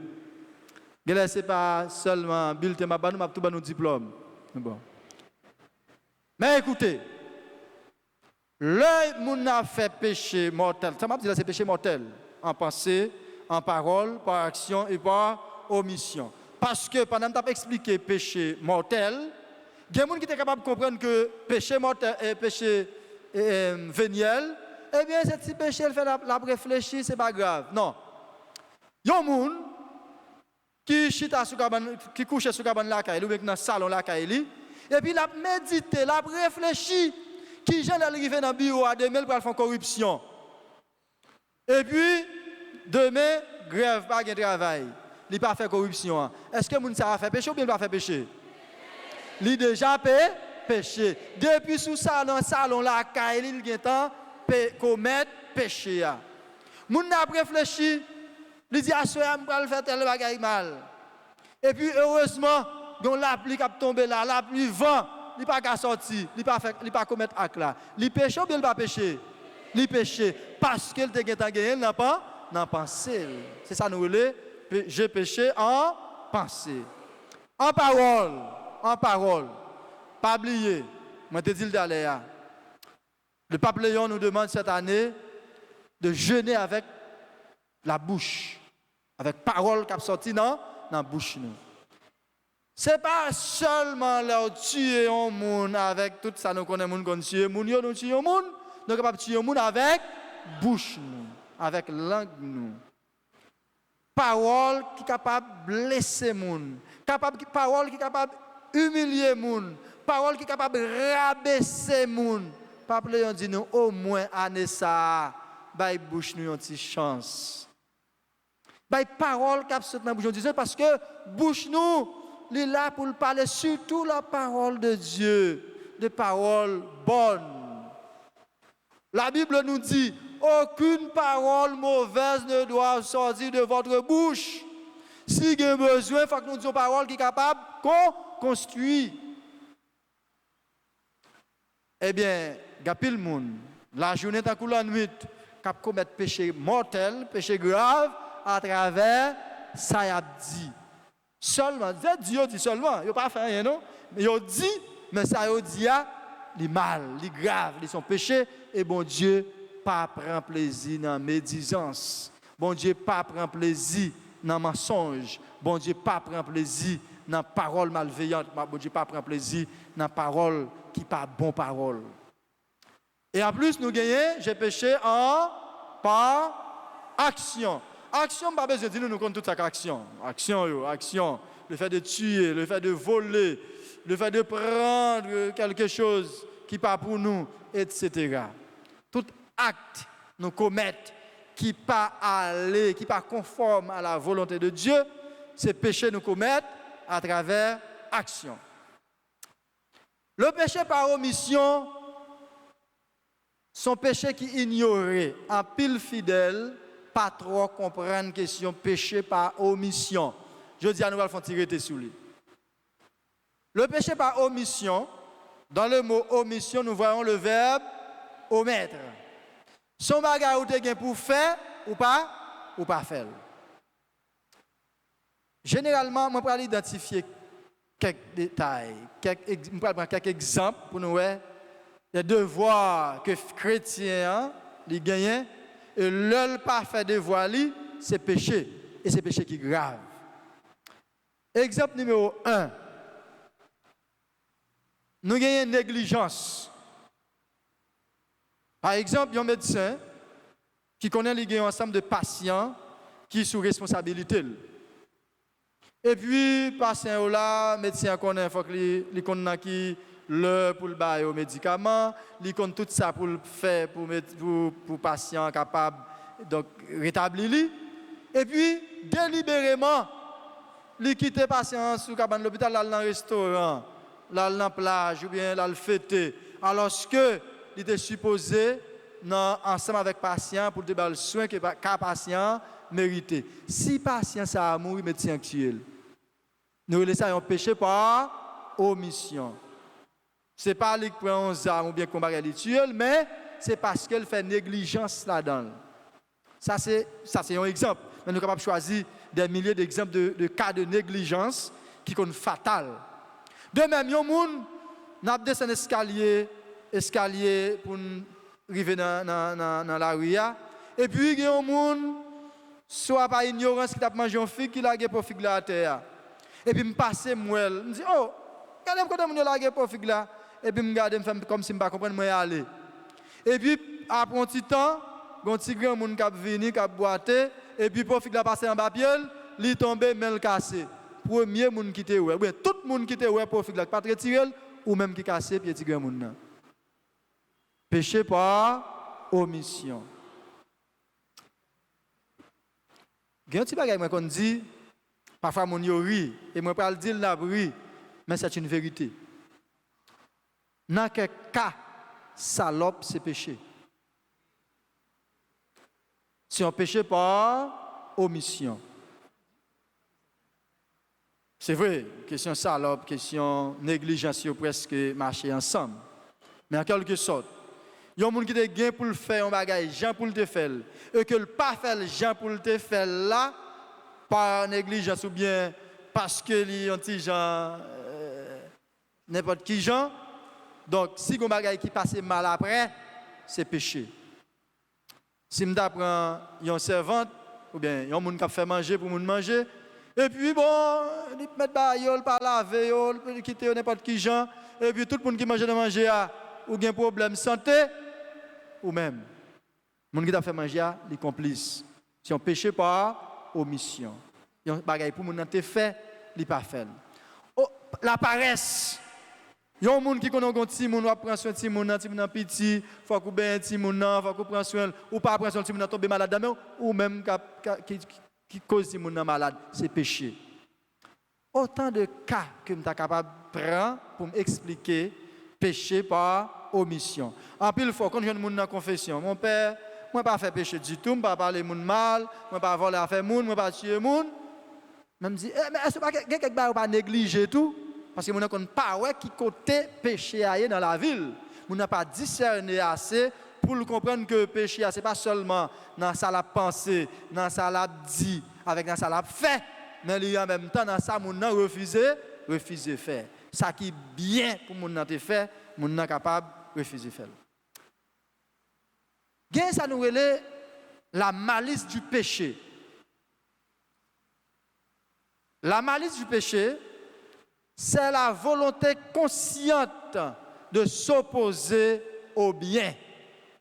Ce n'est pas seulement bulletin, mais tout nos diplômes. Bon. Mais écoutez, l'œil moun a fait péché mortel. Ça m'a dit là, c'est péché mortel. En pensée, en parole, par action et par omission. Parce que pendant que tu as expliqué péché mortel, il y a des gens qui sont capables de comprendre que péché mortel et péché véniel, eh bien, ce petit péché, il fait la réfléchir, ce n'est pas grave. Non. Il y a des gens qui couchent sur la cabane la caille, ou bien dans le salon la caille, et puis il a médité, il a réfléchi, qui vient d'arriver dans le bureau à demain pour faire corruption. Et puis, demain, grève, pas de travail. Il n'a pas fait corruption. Est-ce que les gens a fait péché ou bien il n'a pas fait péché? Il a déjà péché. Depuis sous salon, la caille, il a temps commettre péché. Les gens ont réfléchi. Il dit, ah, je vais faire tel bagage mal. Et puis, heureusement, la pluie qui a tombé là, la pluie vent, il n'a pas sorti, il n'a pas commettre acte là. Il péché ou bien il n'a pas péché? Il péché. Parce qu'il a gagné, il n'a pas pensé. C'est ça nous voulons. J'ai péché en pensée. En parole. Pas oublier. Moi, je te dis d'aller. Le pape Léon nous demande cette année de jeûner avec la bouche. Avec parole qui a sorti dans la bouche. Ce n'est pas seulement leur tuer un monde avec tout ça, nous connaissons qu'on tue, nous tuons un monde, nous sommes capables de tuer un monde avec bouche, avec langue. Parole qui est capable de blesser les gens, parole qui est capable d'humilier les gens, parole qui est capable de rabaisser les gens. Pape Léon dit nous au moins année ça, bail bouche nous une petite chance. Bail parole qui est dans la bouche de Dieu parce que bouche nous il est là pour parler surtout la parole de Dieu, des paroles bonnes. La Bible nous dit aucune parole mauvaise ne doit sortir de votre bouche. Si il y a besoin, il faut que nous disions parole qui est capable de construire. Eh bien, il y a pile monde. La journée est en la nuit, qui commet péché mortel, péché grave, à travers ça y a dit. Seulement, Dieu dit seulement, il n'a pas fait rien, non? Mais il dit, mais ça il dit, il est mal, il est grave, il sont péchés, et bon Dieu, pas prend plaisir dans la médisance. Bon Dieu, pas prend plaisir dans le mensonge. Bon Dieu, pas prend plaisir dans la parole malveillante. Bon Dieu, pas prend plaisir dans la parole qui n'est pas bonne parole. Et en plus, nous gagnons, j'ai péché par action. Action, pas besoin de dire, nous comptons toute cette action. Action. Le fait de tuer, le fait de voler, le fait de prendre quelque chose qui n'est pas pour nous, etc. Tout acte nous commettre qui pas aller, qui pas conforme à la volonté de Dieu, c'est péché nous commettre à travers action. Le péché par omission, son péché qui ignorait, en pile fidèle, pas trop comprendre question péché par omission. Je dis à nous allons tirer tes sous lui. Le péché par omission, dans le mot omission, nous voyons le verbe omettre. Son bagage ou te pour faire ou pas faire. Généralement, je vais identifier quelques détails, je vais prendre quelques exemples pour nous voir les devoirs que chrétiens il gagne, et l'œil pas fait devoir, c'est péché. Et c'est péché qui est grave. Exemple numéro 1. Nous avons une négligence. Par exemple, un médecin qui connaît un ensemble de patients qui sont sous responsabilité. Et puis, patient là, médecin connaît, il faut qu'il connaisse qui l'heure pour le bail aux médicaments, il connaît tout ça pour le faire pour patient capable de rétablir. Et puis, délibérément, il quitte le patient sous cabane de l'hôpital, là dans le restaurant, là dans la plage, ou bien là le fêter, alors que il était supposé ensemble avec le patient pour donner le soin que le patient méritait. Si le patient a mouru, médecin actuel, nous laissons un péché par omission. Ce n'est pas lui qui prend un arme ou bien combat rituel, mais c'est parce qu'elle fait négligence là-dedans. Ça, c'est un exemple. Mais nous sommes capables de choisir des milliers d'exemples de cas de négligence qui sont fatals. De même, il y a des gens qui ont descendu escalier pour arriver dans la rue. Et puis, il y a des gens, soit par ignorance, qui ont mangé un fig, qui ont lagé pour fig là à terre. Et puis, je passe, moi, je dis, oh, regardez comment je lagé pour fig là. Et puis, je regarde, je fais comme si je ne comprenais pas, moi, aller. Et puis, après un petit temps, il y a un petit grand monde qui venu, qui a boité, et puis pour faire passer en bas pied, il est tombé, mais il cassé. Premier monde qui était ouais, tout le monde qui était ouais pour faire pas retirer ou même qui cassé puis petit grand monde. Péché par omission. Il y a un petit bagage qu'on dit parfois mon yo ri et moi pas le dire là ri, mais c'est une vérité. Dans quel cas salope c'est péché? C'est un péché par omission. C'est vrai, question salope, question négligence, presque marcher ensemble. Mais en quelque sorte, il y a des gens qui ont gain pour le faire, un bagage, Jean pour le faire, et que le pas faire Jean pour le faire là, par négligence ou bien parce que les anti gens, n'importe qui gens. Donc, si un bagage qui passe mal après, c'est péché. Si je prends une servante, ou bien il y a des gens qui fait manger pour manger, et puis bon, ils mettent baïol, pas laver, ils quittent n'importe qui gens, et puis tout le monde qui mange de manger ou a un problème de santé, ou même, les gens qui fait manger, les complices. Si on péché par omission. Il y a un bagage pour les gens qui fait, ils pas fait. Oh, la paresse. Il y a des gens qui connaissent un petit monde, qui prend soin de petit monde, petit, il faut qu'on ait un petit monde, il faut qu'on prenne soin, ou pas prendre soin de petit monde, tomber malade, ou même qui cause petit monde malade, c'est péché. Autant de cas que je suis capable de prendre pour m'expliquer péché par omission. En plus, il faut quand je suis dans la confession, mon père, moi pas fait péché du tout, je ne pas parler de mal, je ne pas voler à faire monde, je ne pas tuer monde. Je me dis, mais est-ce que quelqu'un ne pas négliger tout? Parce que nous n'avons pas qui côté péché aille dans la ville. Nous n'avons pas discerné assez pour comprendre que le péché, ce n'est pas seulement dans ça la pensée, dans ça la dit, avec dans ça la fait, mais il y a en même temps dans ça, nous n'avons refusé faire. Ça qui est bien pour nous n'avons fait, nous n'avons capable de refuser faire. Bien, ça nous relève la malice du péché. La malice du péché, c'est la volonté consciente de s'opposer au bien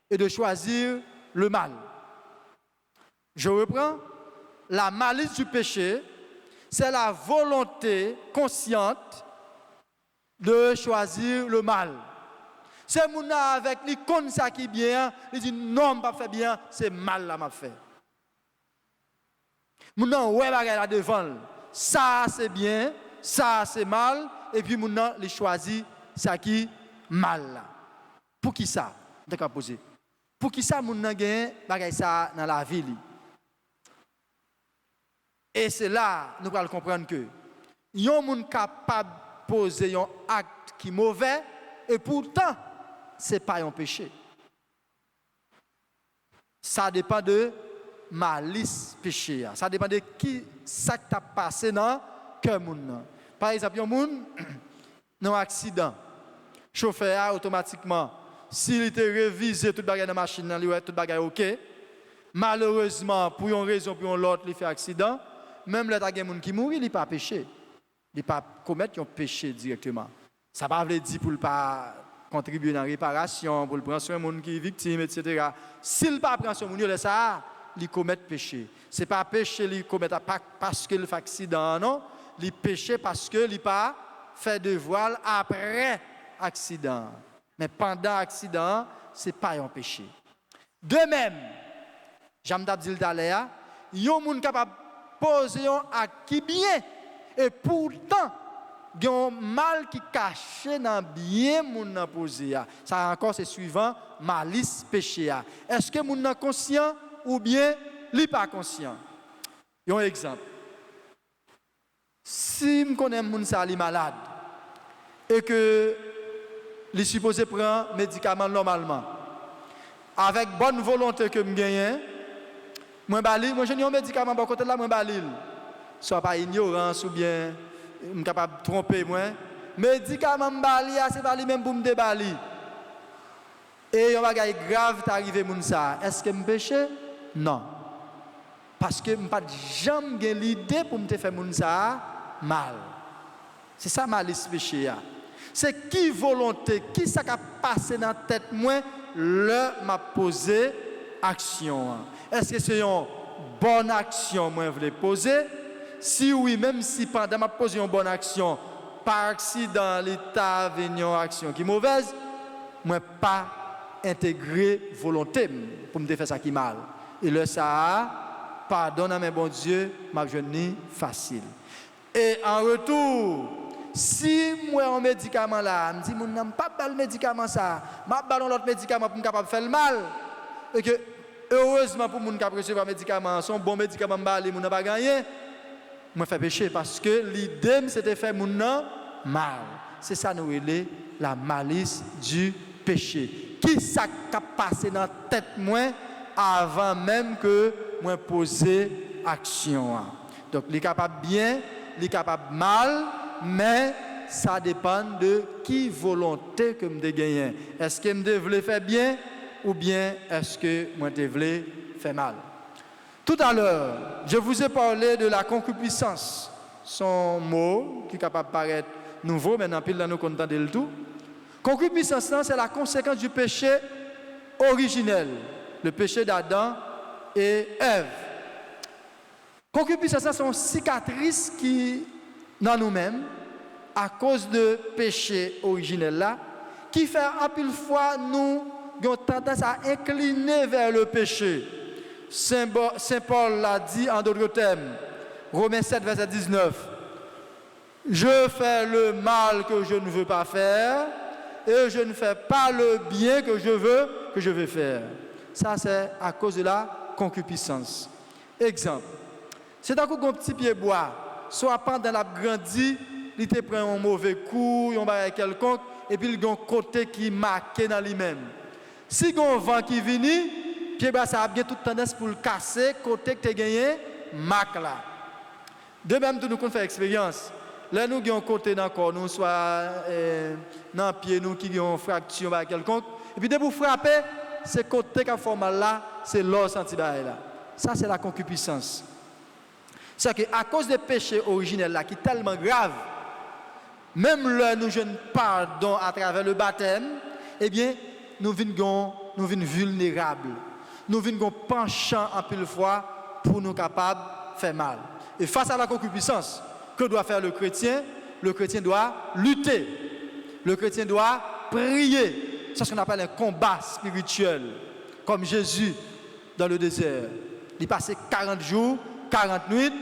et de choisir le mal. Je reprends. La malice du péché, c'est la volonté consciente de choisir le mal. C'est mon avec l'icône ça qui est bien, il dit non, pas fait bien, c'est mal là m'a fait. Mon ouais bagay là devant, ça c'est bien. Ça c'est mal, et puis maintenant, il choisit ça qui est mal là. Pour qui ça? D'accord, poser. Pour qui ça, maintenant, gagne bagay ça dans la vie? Et c'est là, nous allons comprendre que il y a un monde capable de poser un acte qui est mauvais, et pourtant, ce n'est pas un péché. Ça dépend de malice péché. Ça dépend de qui ça t'a passé dans que moun. Par exemple, il y a un moun dans un accident. Chauffeur automatiquement s'il était révisé toute bagage dans la machine, il aurait tout bagage OK. Malheureusement, pour une raison, pour une autre, il fait accident. Même les gens qui mourent, il n'est pas péché. Il ne pas commettre un péché directement. Ça ne veut pas dire pour ne pas contribuer dans la réparation, pour prendre soin de monde qui est victime, etc. S'il ne prend pas soin de monde, ça, il commet péché. Ce n'est pas péché, il commet parce qu'il fait accident, non. Il péché parce qu'il n'a pas fait de voile après accident. Mais pendant l'accident, ce n'est pas un péché. De même, j'aime dire d'aller, il y a des gens capables de poser un acquis bien, et pourtant, il y a un mal qui est caché dans bien moun posé. Ça encore c'est suivant malice péché. Est-ce que moun est conscient ou bien il n'est pas conscient? Un exemple. Si je connais moun sa li malade et que il est supposé prendre médicament normalement avec bonne volonté que je gagne, moi j'ai un médicament bon côté là moi balil. Soit pas ignorance ou bien je suis capable de tromper moi. Médicament bali, c'est pas lui même pour me débali. Et un bagage grave est arrivé moun ça. Est-ce que je péche? Non. Parce que je n'ai pas jamais l'idée pour me faire moun ça mal. C'est ça malice péché. C'est qui volonté, qui ça a passé dans la tête moi, le m'a posé action. Est-ce que c'est une bonne action moi je voulais poser? Si oui, même si pendant ma posé une bonne action, par accident, l'État venu une action qui est mauvaise, moi pas intégrer volonté pour me faire ça qui est mal. Et le ça, pardonne à mes bon Dieu, ma jeune facile. Et en retour, si moi un médicament là, je me dis, je n'ai pas le médicament ça, je vais l'autre médicament pour me capable faire le mal. Et que heureusement pour les gens qui recevoir un médicament, son bon médicament, je n'ai pas gagné. Je fais péché parce que l'idée c'était faire mon nom mal. C'est ça nous relève la malice du péché. Qui ça a passé dans la tête moi avant même que moi poser action. Donc il est capable bien, il est capable mal, mais ça dépend de qui volonté que me gagner. Est-ce que me devrais faire bien ou bien est-ce que moi devrais faire mal? Tout à l'heure, je vous ai parlé de la concupiscence. Son mot qui est capable de paraître nouveau, mais dans pile là nous contents de le tout. Concupiscence, c'est la conséquence du péché originel, le péché d'Adam et Ève. Concupiscence, c'est une cicatrice qui, dans nous-mêmes, à cause de péché originel là, qui fait un pile fois nous avons tendance à incliner vers le péché. Saint Paul l'a dit en d'autres termes, Romains 7, verset 19. Je fais le mal que je ne veux pas faire et je ne fais pas le bien que je veux faire. Ça, c'est à cause de la concupiscence. Exemple, c'est un coup un petit pied bois, soit pendant la grandi, il te prend un mauvais coup, un bagage quelconque, et puis il y a un côté qui est marqué dans lui-même. Si il y a un vent qui vient, pied bas ça a bien toute tendance pour le casser côté que tu as gagné marque là. De même nous qu'on fait expérience. Là nous avons côté dans corps nous soit dans pied nous qui ont fracture par quelconque et puis dès pour frapper c'est côté qui a formé là c'est l'os senti là. Ça c'est la concupiscence. C'est que à cause des péchés originels là qui est tellement grave même là nous jeune pardon à travers le baptême eh bien nous venons vulnérables. Nous venons penchant en pile fois pour nous capables de faire mal. Et face à la concupiscence, que doit faire le chrétien? Le chrétien doit lutter. Le chrétien doit prier. C'est ce qu'on appelle un combat spirituel. Comme Jésus dans le désert. Il passait 40 jours, 40 nuits,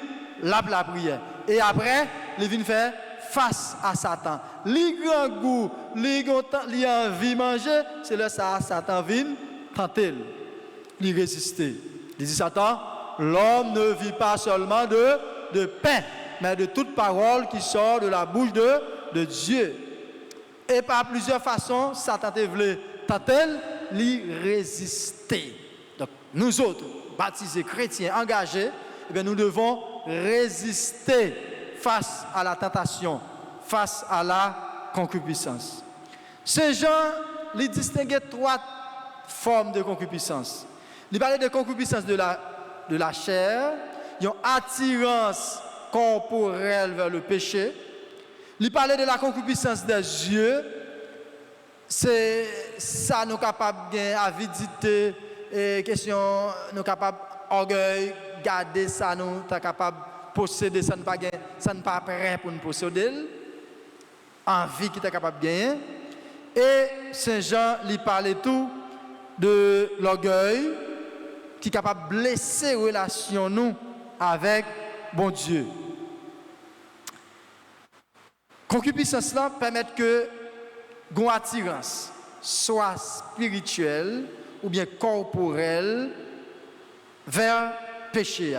la prière. Et après, il vient faire face à Satan. Les grand goût, les envie de manger, c'est là ça Satan vient tenter. Il résister. Il dit Satan, l'homme ne vit pas seulement de pain, mais de toute parole qui sort de la bouche de Dieu. Et par plusieurs façons, Satan voulait tenter, lui résister. Donc nous autres, baptisés chrétiens, engagés, eh bien, nous devons résister face à la tentation, face à la concupiscence. Saint Jean il distinguait 3 formes de concupiscence. Il parlait de concupiscence de la chair, une attirance corporelle vers le péché. Il parlait de la concupiscence des yeux, c'est ça nous capable d'avidité et question nous capable orgueil, garder ça nous capable posséder ça ne pas prêt pour nous posséder, envie qui est capable de gagner. Et Saint Jean lui parlait tout de l'orgueil qui est capable de blesser relation nous avec bon Dieu. Concupiscence là permet que une attirance soit spirituelle ou bien corporelle vers péché.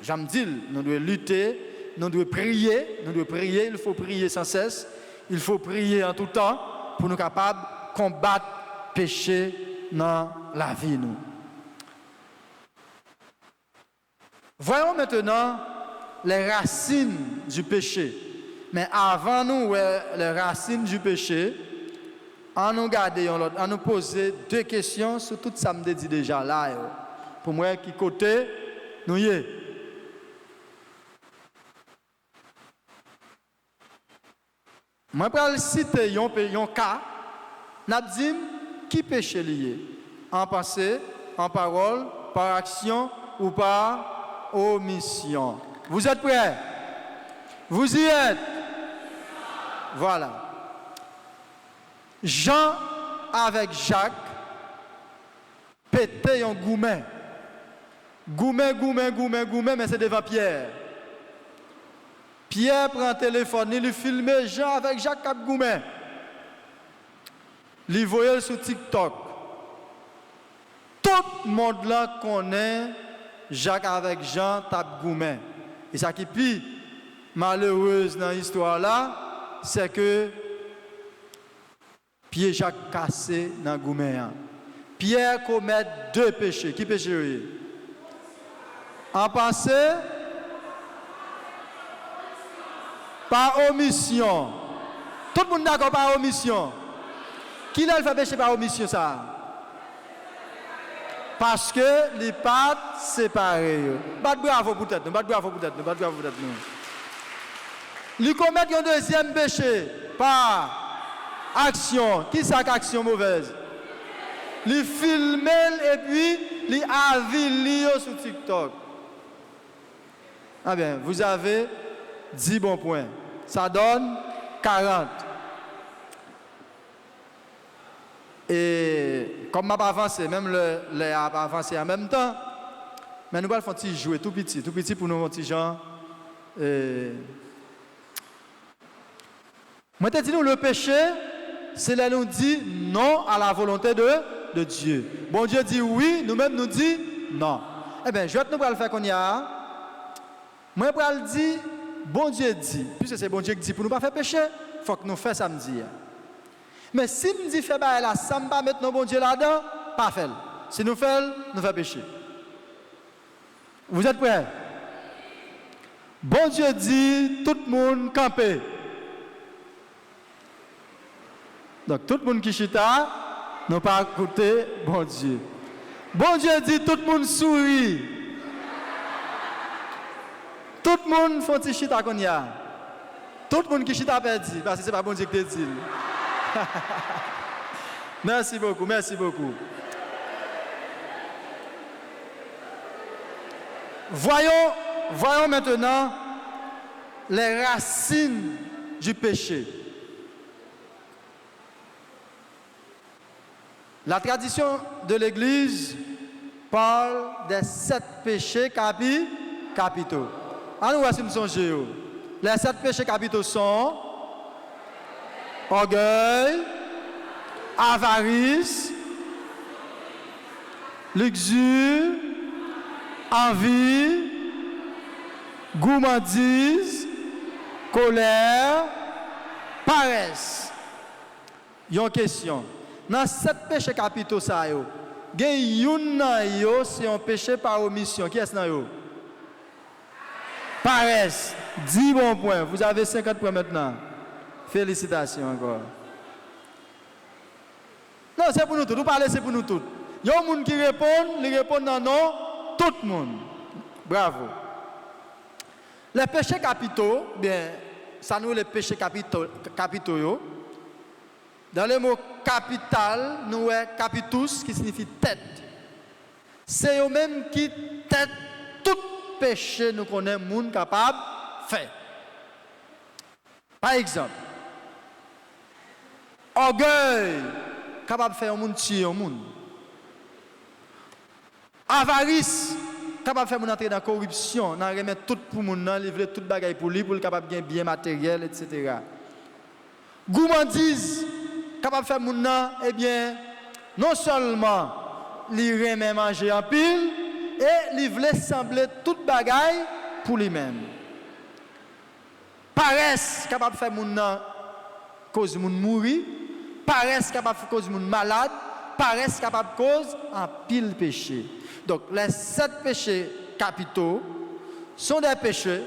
J'aime dire, nous devons lutter, nous devons prier, il faut prier sans cesse, il faut prier en tout temps pour nous capables de combattre le péché dans la vie. Nous. Voyons maintenant les racines du péché. Mais avant nous, les racines du péché, on nous poser 2 questions sur tout ça me dit déjà là. Pour moi, qui côté nous y est. Moi, je vais citer un cas. N'a dit qui péché lié en pensée, en parole, par action ou par omission. Vous êtes prêts? Vous y êtes? Voilà. Jean avec Jacques pétaient un goumet. Goumet, mais c'est devant Pierre. Pierre prend le téléphone, il filme Jean avec Jacques Cap Goumet. Il voyait sur TikTok. Tout le monde là connaît Jacques avec Jean Cap Goumet. Et ça qui est pire malheureuse dans l'histoire là, c'est que Pierre Jacques cassé dans Goumet. Pierre commet 2 péchés. Qui péché? En pensée, par omission. Tout le monde d'accord par omission. Qui l'a fait pécher par omission ça? Parce que les pattes séparées. Bravo peut-être, nous. Ils commettent un 2e péché par action. Qui c'est action mauvaise? Ils filment et puis ils avilent sur TikTok. Ah bien, vous avez 10 bons points. Ça donne 40. Et comme je n'ai pas avancé, même les a avancé en même temps, mais nous allons faire un petit jouer tout petit pour nous, petits gens. Moi, je te dis, le péché, c'est là nous dit non à la volonté de Dieu. Bon Dieu dit oui, nous-mêmes nous dit non. Eh bien, je vais nous le faire qu'on y a. Moi, je vais le dire, bon Dieu dit, puisque c'est bon Dieu qui dit pour nous pas faire péché, il faut que nous fassions samedi. Mais si nous disons faire là, ça ne va pas mettre nos bon Dieu là-dedans, pas faire. Si nous faisons, nous faisons péché. Vous êtes prêts? Bon Dieu dit, tout le monde camper. Donc tout le monde qui chita, n'a pas écouté bon Dieu. Bon Dieu dit, tout le monde sourit. Tout le monde fait un chita qu'on y a. Tout le monde qui chita perdu, parce que ce n'est pas bon Dieu qui te dit. Merci beaucoup. Voyons maintenant les racines du péché. La tradition de l'Église parle des 7 péchés capitaux. Alors, voici nous songer. Les 7 péchés capitaux sont orgueil, avarice, luxure, envie, gourmandise, colère, paresse. Il y a une question. Dans 7 péchés capitaux, c'est un péché par omission. Qui est-ce que paresse. 10 bons points. Vous avez 50 points maintenant. Félicitations encore. Non, c'est pour nous tous. Vous parlez, c'est pour nous tous. Il y a un monde qui répond, il répond non, non, tout le monde. Bravo. Les péchés capitaux, bien, ça nous les péchés capitaux. Dans le mot capital, nous avons capitus qui signifie tête. C'est eux-mêmes qui tête tout péché nous connaissons monde capable de faire. Par exemple, orgueil capable de faire un monde tuer un monde. Avarice capable de faire mon entrer dans la corruption, dans remettre tout pour mon nom, livrer toute bagaille pour lui, pour le capable de gagner bien matériel, etc. Gourmandise capable de faire mon nom, eh bien, non seulement il remet manger en pile, et il voulait sembler toute bagaille pour lui-même. Paresse capable de faire mon nom cause moun mourir, paresse capable de cause moun malade, paresse capable de cause en pile péché. Donc les 7 péchés capitaux sont des péchés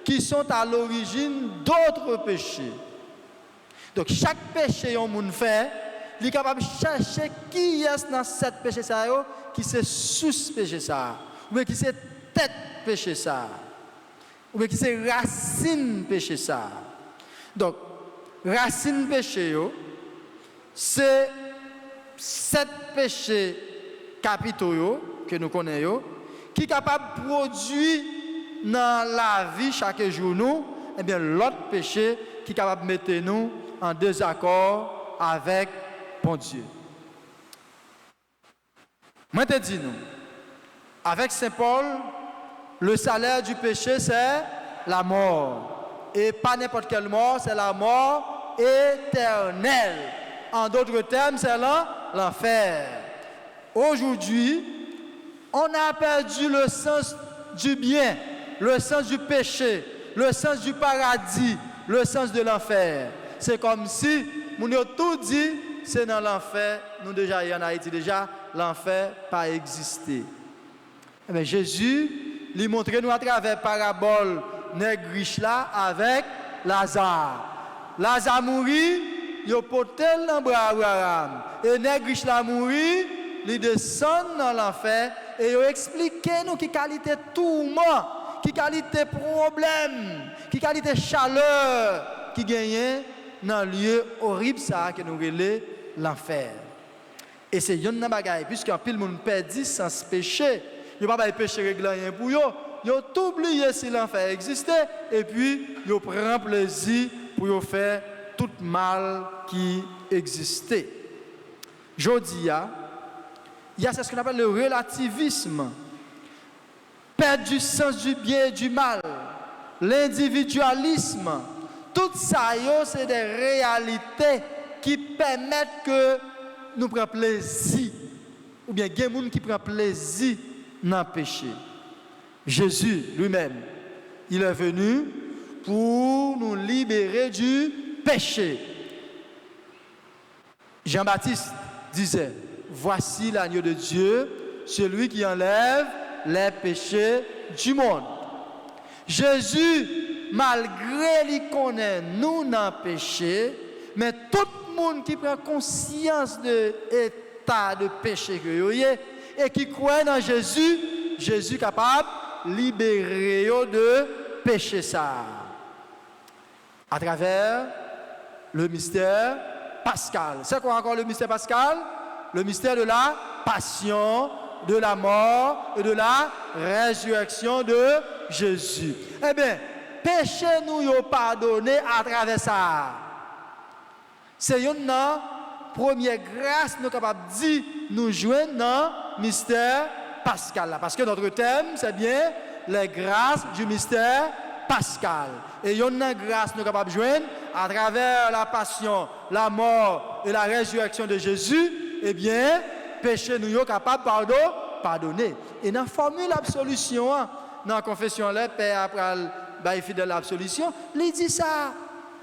qui sont à l'origine d'autres péchés. Donc chaque péché qu'on moun fait, il est capable de chercher qui est dans 7 péchés ça qui c'est sous péché ça, ou bien qui c'est tête péché ça, ou bien qui c'est racine péché ça. Donc racine péché c'est 7 péchés capitaux que nous connaissons qui est capable de produire dans la vie chaque jour nous, et bien l'autre péché qui est capable de mettre nous en désaccord avec bon Dieu. Moi te dis nous, avec Saint Paul, le salaire du péché c'est la mort. Et pas n'importe quelle mort, c'est la mort éternelle. En d'autres termes, c'est l'enfer. Aujourd'hui, on a perdu le sens du bien, le sens du péché, le sens du paradis, le sens de l'enfer. C'est comme si, nous avons tout dit, c'est dans l'enfer. Nous déjà, en Haïti, déjà, l'enfer pas existé. Mais Jésus, lui montrait nous à travers parabole nègre riche là avec Lazare. Lazare mourit, il a porté dans bras Abraham. Et nègre riche là mourit, il descend dans l'enfer et il explique nous qui qualité tourment, qui qualité problème, qui qualité chaleur qui gagne dans le lieu horrible ça que nous relève l'enfer. Et c'est yon nan bagay puisqu'en pile moun perdu sans péché, il pas de péché réglé pour yo. Ils ont oublié si l'enfer existait et puis ils prennent plaisir pour faire tout mal qui existait. Jodi il y a ce qu'on appelle le relativisme, perdre du sens du bien et du mal, l'individualisme. Tout ça, c'est des réalités qui permettent que nous prenions plaisir, ou bien il y a des gens qui prennent plaisir dans le péché. Jésus lui-même, il est venu pour nous libérer du péché. Jean-Baptiste disait, voici l'agneau de Dieu, celui qui enlève les péchés du monde. Jésus, malgré qu'il connaît nous dans le péché, mais tout le monde qui prend conscience de l'état de péché que y est et qui croit dans Jésus, Jésus est capable de libérer de péché ça. À travers le mystère pascal. C'est quoi encore le mystère pascal? Le mystère de la passion, de la mort et de la résurrection de Jésus. Eh bien, péché nous y pardonné à travers ça. C'est une première grâce nous capable de dire nous joindre dans le mystère pascal. Parce que notre thème, c'est bien les grâces du mystère pascal. Et il y a une grâce nous capable de joindre à travers la passion, la mort et la résurrection de Jésus. Eh bien, péché nous sommes capables de pardonner. Et dans la formule absolution, dans la confession, le Père après fidèle l'absolution, il dit ça.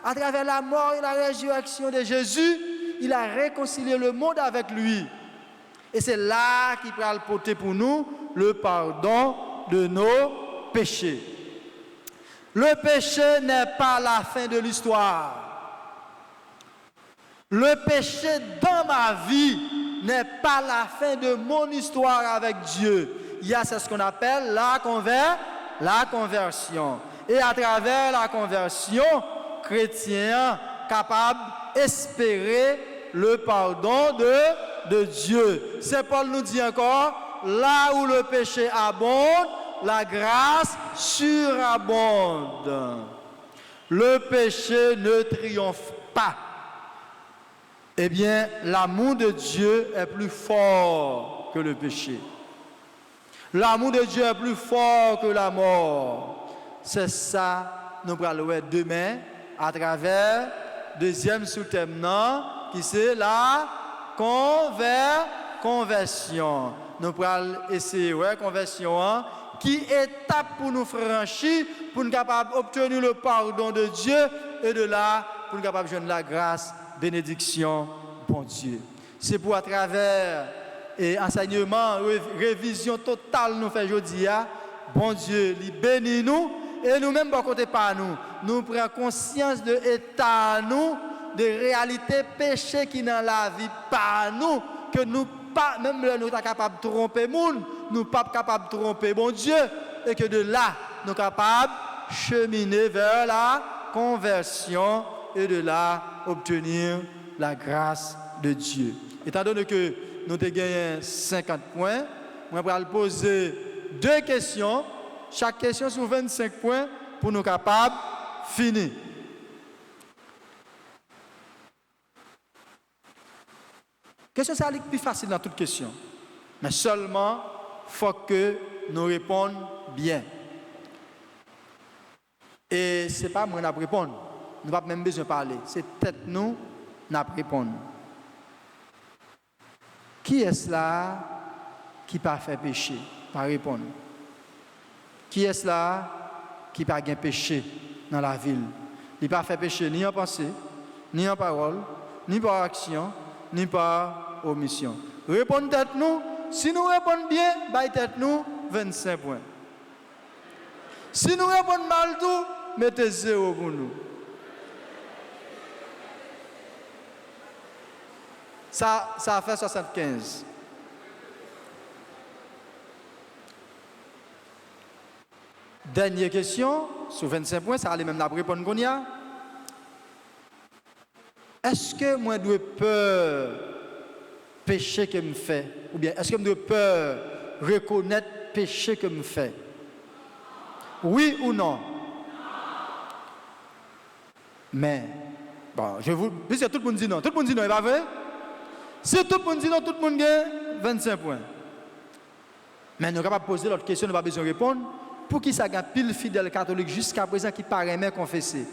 À travers la mort et la résurrection de Jésus, il a réconcilié le monde avec lui. Et c'est là qu'il va porter pour nous le pardon de nos péchés. Le péché n'est pas la fin de l'histoire. Le péché dans ma vie n'est pas la fin de mon histoire avec Dieu. Il y a ce qu'on appelle la conversion. Et à travers la conversion, chrétien capable d'espérer le pardon de Dieu. Saint Paul nous dit encore, là où le péché abonde, la grâce surabonde. Le péché ne triomphe pas. Eh bien, l'amour de Dieu est plus fort que le péché. L'amour de Dieu est plus fort que la mort. C'est ça, nous allons voir demain à travers deuxième sous-thème qui c'est la conversion. Nous allons essayer la conversion qui étape pour nous franchir, pour nous capables d'obtenir le pardon de Dieu et de là pour nous capables de joindre la grâce, bénédiction, bon Dieu. C'est pour à travers et enseignement, révision totale nous fait aujourd'hui, bon Dieu, il bénit nous et nous-mêmes, par côté par nous prenons conscience de l'état nous, de réalité péché qui dans la vie par nous, que nous pas, même nous sommes capables de tromper monde, nous ne sommes pas capables de tromper bon Dieu, et que de là, nous sommes capables de cheminer vers la conversion et de là, obtenir la grâce de Dieu. Étant donné que nous avons gagné 50 points, on va poser 2 questions, chaque question sur 25 points pour nous capables de finir. Question c'est la plus facile dans toute question. Mais seulement, il faut que nous répondions bien. Et ce n'est pas moi qui répondre. Nous n'avons pas même besoin de parler. C'est peut-être nous qui répondre. Qui est-ce là qui n'a pas fait péché? Pas répondre. Qui est-ce là qui n'a pas péché dans la ville? Il n'a pas fait péché ni en pensée, ni en parole, ni par action, ni par omission. Répondre tête nous. Si nous répondons bien, baille tête nous 25 points. Si nous répondons mal tout, mettez 0 pour nous. Ça a fait 75. Dernière question, sur 25 points, ça allait même la répondre qu'on y a. Est-ce que moi, je dois peur péché que me fait? Ou bien, est-ce que je dois peur reconnaître péché que me fait? Oui ou non? Mais, bon, je vous... Puisque tout le monde dit non. Tout le monde dit non, il va vrai? Si tout le monde dit non, tout le monde gagne 25 points. Mais nous sommes capables de poser l'autre question, nous n'avons pas besoin de répondre. Pour qui ça gagne pile fidèle catholique jusqu'à présent qui paraît même confessé?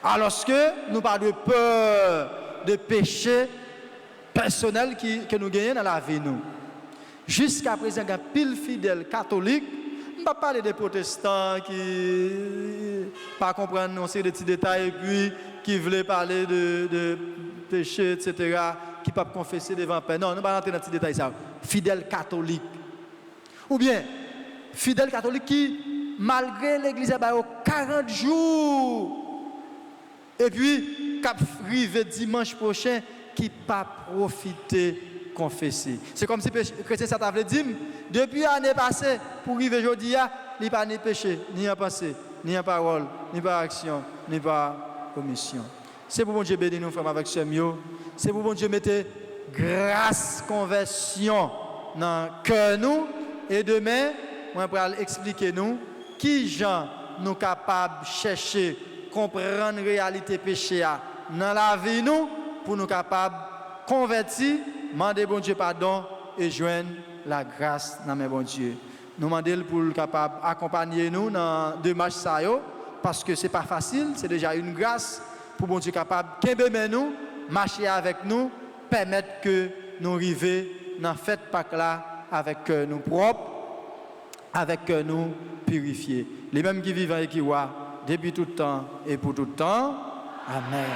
Alors que nous parlons de peur de péché personnel que nous gagnons dans la vie. Nous. Jusqu'à présent, il y a pile fidèle catholique. Je ne vais pas parler des protestants qui ne comprennent pas de petits détails et puis qui veulent parler de péché, etc., qui ne peuvent pas confesser devant le Père. Non, nous ne vais pas rentrer dans ces petits détails. Ça. Fidèle catholique. Ou bien, fidèle catholique qui, malgré l'église, a 40 jours. Et puis, cap arrivé dimanche prochain, qui pas profiter confesser. C'est comme si le chrétien ça t'avait dit, depuis l'année passée, pour arriver aujourd'hui, il n'y a pas de péché, ni en pensée, ni en parole, ni par action, ni par commission. C'est pour bon Dieu bénir nous, frères, avec ce mieux. C'est pour bon Dieu mettre grâce, conversion dans le cœur nous. Et demain, on va expliquer nous qui gens nous capables de chercher, comprendre la réalité péché dans la vie nous, pour nous capables de convertir, demander bon Dieu pardon et joindre la grâce dans mes bon Dieu. Nous demandons pour le capable accompagner nous dans deux marches ça parce que c'est pas facile, c'est déjà une grâce pour bon Dieu capable de nous, marcher avec nous, permettre que nous arrivions dans fête Pâques là avec nous propres, avec nous purifiés. Les mêmes qui vivent et qui voient depuis tout le temps et pour tout le temps. Amen.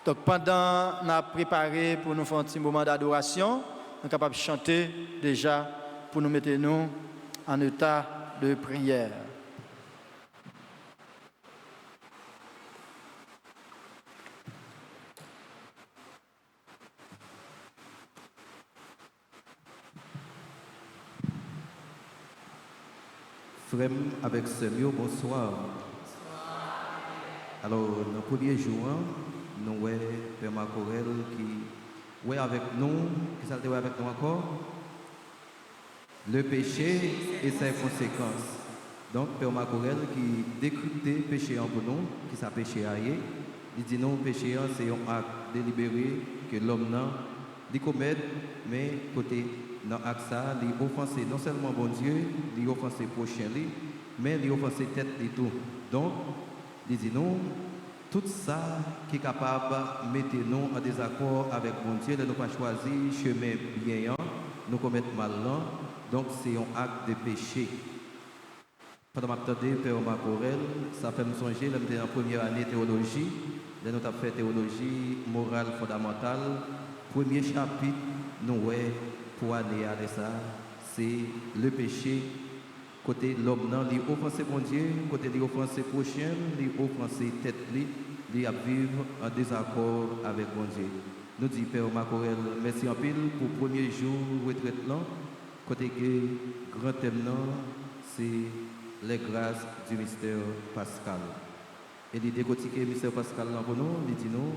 Donc pendant qu'on a préparé pour nous faire un petit moment d'adoration, nous sommes capables de chanter déjà pour nous mettre nous en état de prière. Frère avec Seigneur, bonsoir. Alors, dans le premier jour, nous avons Père Macorel qui est avec nous, qui s'est avec nous encore. Le péché et ses conséquences. Donc, Père Macorel qui décrypte le péché pour nous, qui s'appelle péché aïe. Il dit non, le péché c'est un acte délibéré que l'homme n'a commet, mais côté dans l'acte ça, il offense non seulement bon Dieu, il offense prochain, mais il offense tête et tout. Donc, il dit non, tout ça qui est capable de mettre nous en désaccord avec bon Dieu, de ne pas choisir chemin bien, nous commettre mal là. Donc, c'est un acte de péché. Pendant que je m'attendais, Père Macorel, ça fait me songer, j'étais en première année de théologie, nous avons fait théologie morale fondamentale. Premier chapitre, nous pour aller à ça, c'est le péché. Côté l'homme, il offense bon Dieu, côté il offense prochain, il offense tête, il a vivre en désaccord avec bon Dieu. Nous disons, Père Macorel, merci en pile pour le premier jour retraite là. Côté que grand thème, c'est les grâces du mystère pascal. Et l'idée décortiquer le mystère pascal pour nous, il dit nous,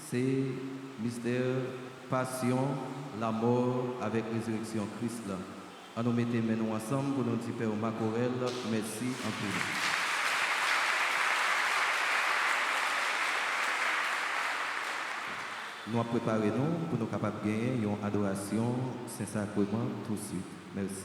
c'est mystère passion, la mort avec résurrection Christ là. On nous mettons maintenant ensemble pour nous dire Père Macorel, merci en tout. Nous avons préparé nous pour nous capables de gagner une adoration Saint-Sacrement tout de suite. Merci.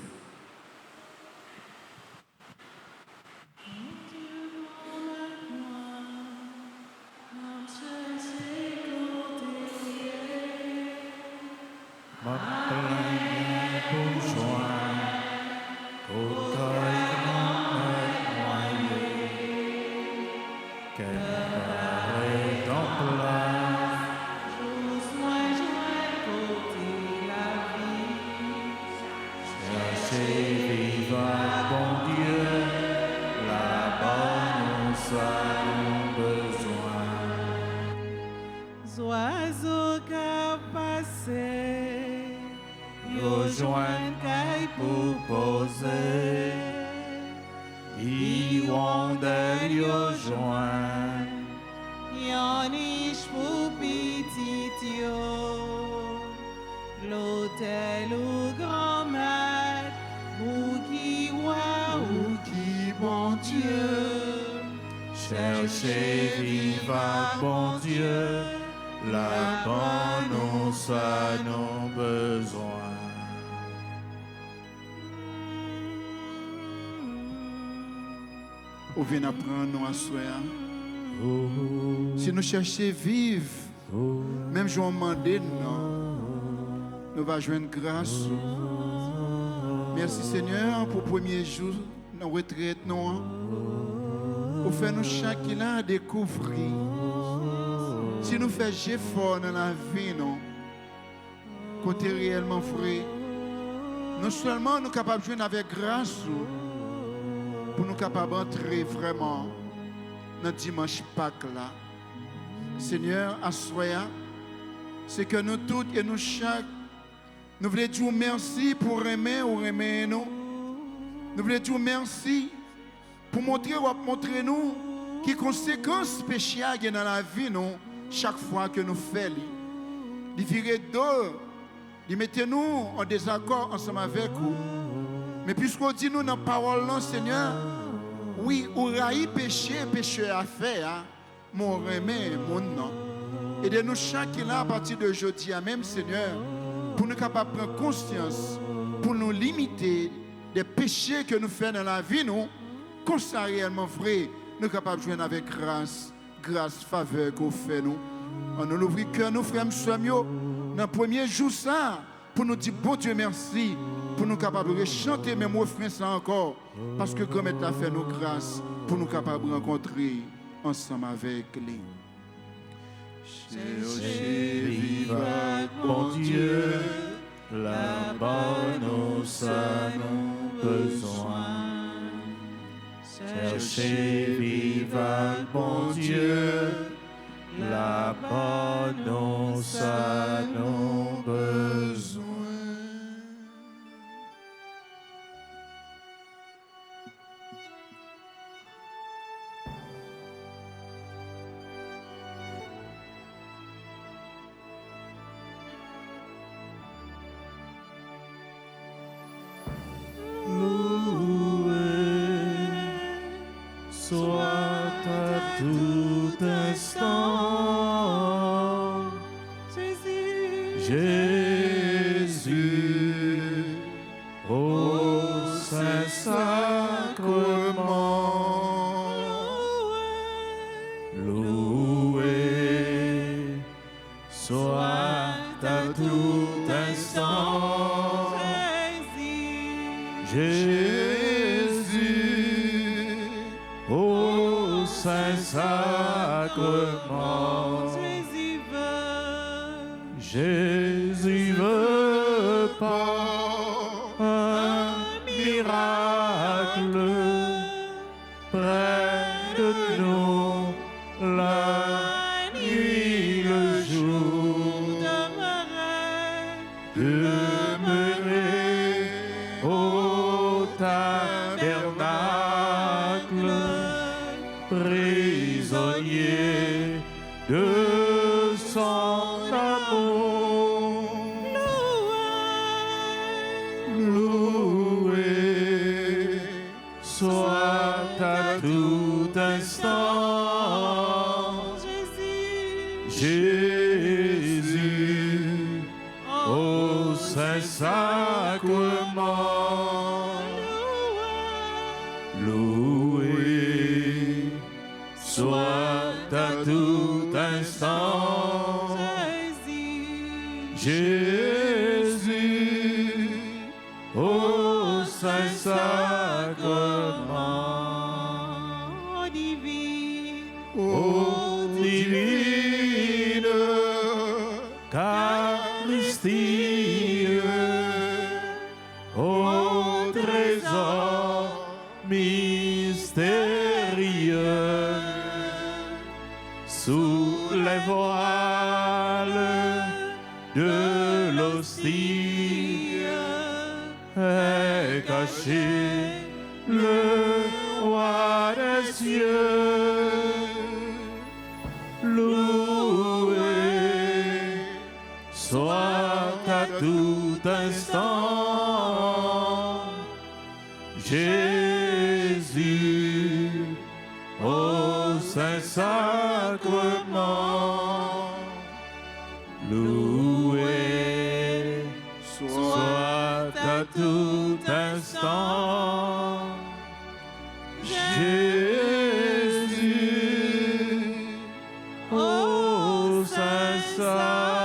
Oiseaux qu'a passé, yo joint caille pour poser, y wonder yo joint, yon niche pour petit yo, l'hôtel ou grand-mère, ou qui wa ou qui bon Dieu, cherchez viva bon Dieu. Là-bas, nous ça nos besoins. Ou vient apprendre nous à soir. Si nous cherchons vivre, même si on demande nous va joindre grâce. Merci Seigneur pour le premier jour de la retraite. Pour faire nous chacun découvrir. Si nous faisons effort dans la vie, non, côté réellement vrai, non seulement nous sommes capables de jouer avec grâce, pour nous capables d'entrer vraiment dans le dimanche Pâques là. Seigneur, assoya, c'est que nous tous et nous chaque, nous voulons dire merci pour aimer ou aimer nous. Nous voulons dire merci pour montrer nous qui conséquences péché dans la vie, non. Chaque fois que nous faisons, il virer d'eau, il mettait nous en désaccord ensemble avec vous. Mais puisqu'on dit nous dans la parole, Seigneur, oui, on raït péché à faire, mon remède, mon nom. Et de nous chacun à partir de aujourd'hui, même Seigneur, pour nous capables de prendre conscience, pour nous limiter des péchés que nous faisons dans la vie, nous, comme ça réellement vrai, nous sommes capables de jouer avec grâce, faveur qu'on fait nous. On nous ouvre cœur, nous frères, dans le premier jour ça, pour nous dire bon Dieu merci, pour nous capables de chanter même refrain ça encore, parce que comme il a fait nos grâces, pour nous capables de rencontrer ensemble avec lui. Cherchez viva bon Dieu, là-bas nous avons besoin. Cherchez viva bon Dieu, là-bas nous avons besoin. sang. Jésus, au Saint-Sacrement. Jésus veut par un miracle près de nous la nuit, le jour, demeurer au tabernacle, prisonnier de son amour. Loué soit à tout instant Jésus au Saint-Sacrement. Loué soit à tout instant Jésus au Saint-Sacrement. Ô divine Eucharistie, ô trésor mystérieux, sous les voiles de l'hostie est caché le roi des cieux. Loué soit à tout instant Jésus au Saint-Sacrement. Loué soit à tout instant Jésus au Saint-Sacrement.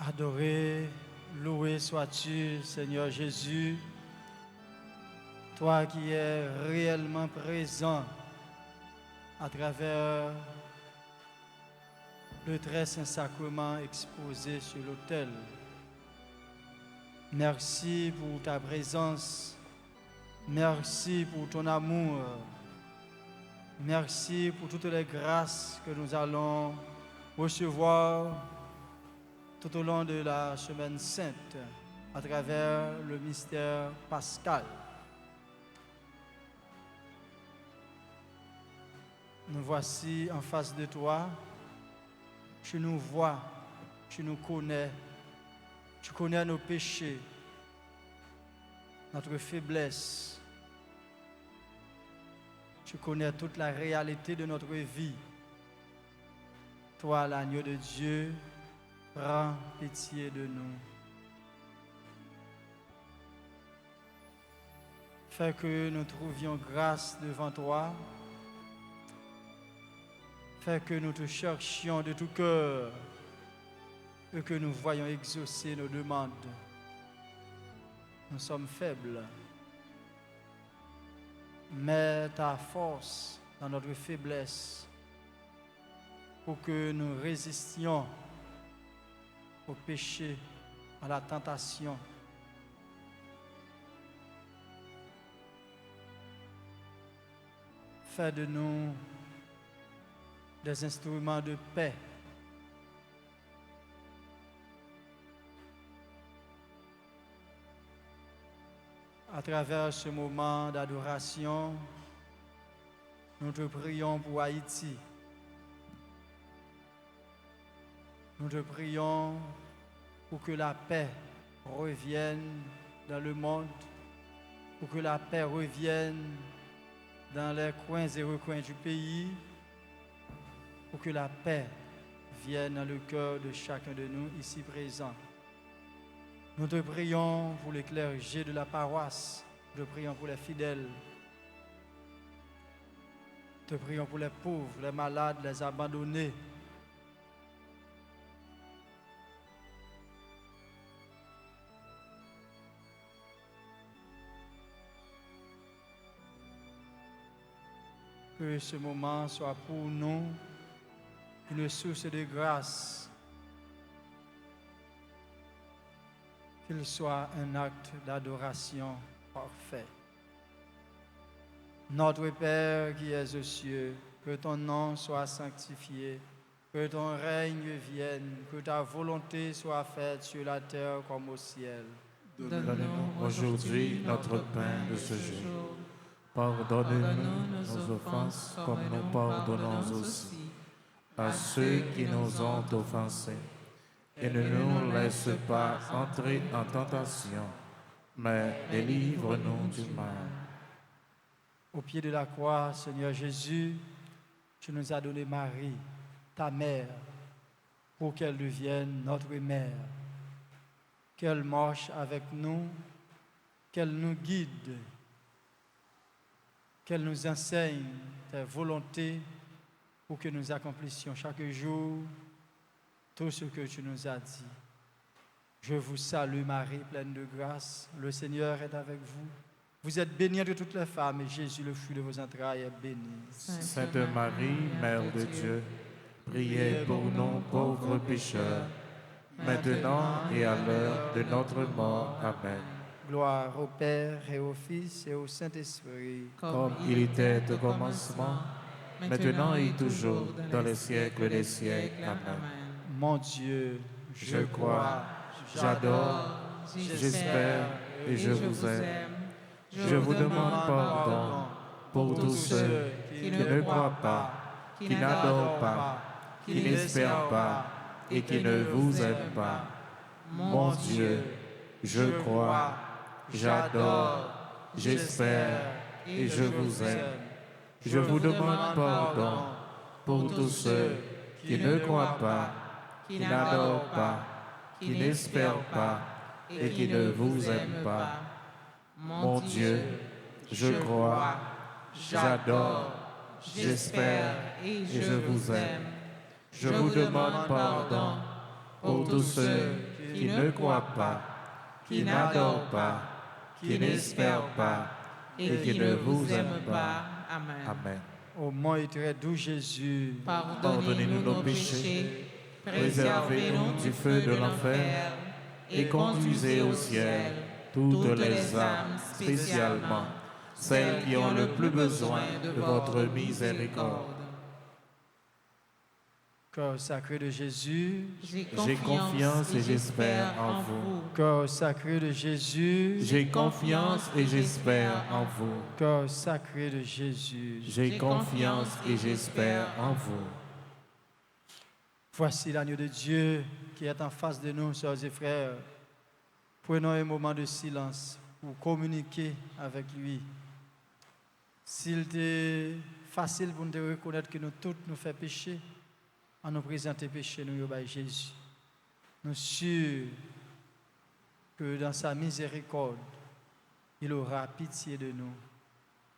Adoré, loué sois-tu, Seigneur Jésus, toi qui es réellement présent à travers le très saint sacrement exposé sur l'autel. Merci pour ta présence, merci pour ton amour, merci pour toutes les grâces que nous allons recevoir tout au long de la semaine sainte à travers le mystère pascal. Nous voici en face de toi. Tu nous vois, tu nous connais, tu connais nos péchés, notre faiblesse. Tu connais toute la réalité de notre vie. Toi, l'agneau de Dieu, prends pitié de nous. Fais que nous trouvions grâce devant toi. Fais que nous te cherchions de tout cœur et que nous voyions exaucer nos demandes. Nous sommes faibles. Mets ta force dans notre faiblesse pour que nous résistions au péché, à la tentation. Fais de nous des instruments de paix. À travers ce moment d'adoration, nous te prions pour Haïti. Nous te prions pour que la paix revienne dans le monde, pour que la paix revienne dans les coins et recoins du pays, pour que la paix vienne dans le cœur de chacun de nous ici présents. Nous te prions pour les clergés de la paroisse, nous te prions pour les fidèles, nous te prions pour les pauvres, les malades, les abandonnés. Que ce moment soit pour nous une source de grâce, qu'il soit un acte d'adoration parfait. Notre Père qui es aux cieux, que ton nom soit sanctifié, que ton règne vienne, que ta volonté soit faite sur la terre comme au ciel. Donne-nous aujourd'hui notre pain de ce jour. Pardonne-nous nos offenses comme nous pardonnons aussi à ceux qui nous ont offensés. Et ne nous laisse pas entrer en tentation, mais délivre-nous du mal. Au pied de la croix, Seigneur Jésus, tu nous as donné Marie, ta mère, pour qu'elle devienne notre mère, qu'elle marche avec nous, qu'elle nous guide, qu'elle nous enseigne ta volonté pour que nous accomplissions chaque jour tout ce que tu nous as dit. Je vous salue Marie, pleine de grâce, le Seigneur est avec vous. Vous êtes bénie entre toutes les femmes et Jésus, le fruit de vos entrailles, est béni. Sainte Marie, Mère de Dieu, priez pour nous pauvres pécheurs, maintenant et à l'heure de notre mort. Amen. Gloire au Père et au Fils et au Saint-Esprit. Comme il était au commencement, maintenant et toujours, dans les siècles des siècles. Amen. Mon Dieu, Je crois, j'adore, j'espère et je vous aime. Je vous demande pardon pour tous ceux qui ne croient pas, qui n'adorent pas, qui n'espèrent pas et qui ne vous aiment pas. Mon Dieu, je crois, j'adore, j'espère et je vous aime. Je vous demande pardon pour tous ceux qui ne croient pas, qui n'adorent pas, qui n'espèrent pas et qui ne vous aiment pas. Mon Dieu, je crois, j'adore, j'espère et je vous aime. Je vous demande pardon pour tous ceux qui ne croient pas, qui n'adorent pas, qui n'espèrent pas et qui ne vous aiment pas. Amen. ô mon et très doux Jésus, Pardonnez-nous nos péchés, préservez-nous du feu de l'enfer et conduisez au ciel toutes les âmes, spécialement celles qui ont le plus besoin de votre miséricorde. cœur sacré de Jésus, J'ai confiance et j'espère en vous. cœur sacré de Jésus, J'ai confiance et j'espère en vous. cœur sacré de Jésus. J'ai confiance et j'espère en vous. Voici l'agneau de Dieu qui est en face de nous, sœurs et frères. Prenons un moment de silence pour communiquer avec lui. S'il était facile pour nous reconnaître que nous tous nous faisons pécher, en nous présenter péché, nous y Jésus. Nous sûrs que dans sa miséricorde, il aura pitié de nous.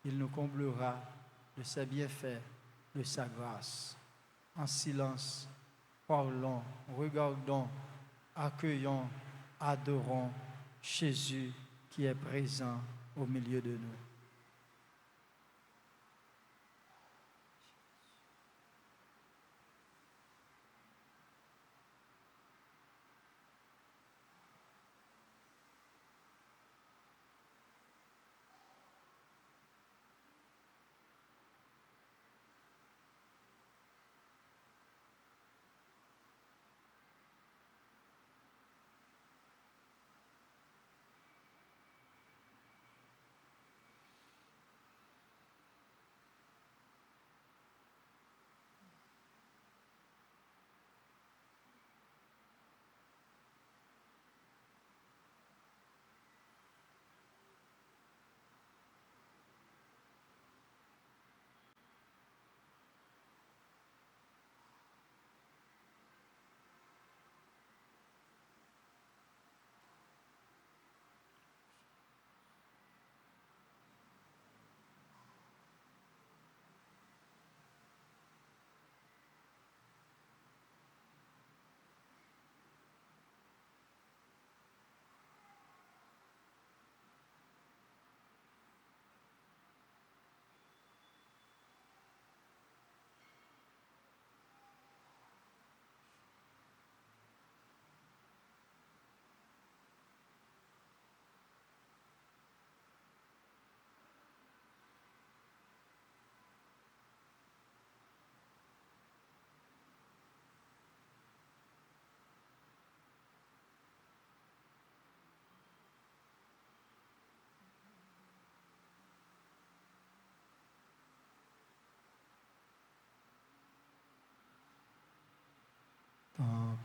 Il nous comblera de ses bienfaits, de sa grâce. En silence, parlons, regardons, accueillons, adorons Jésus qui est présent au milieu de nous.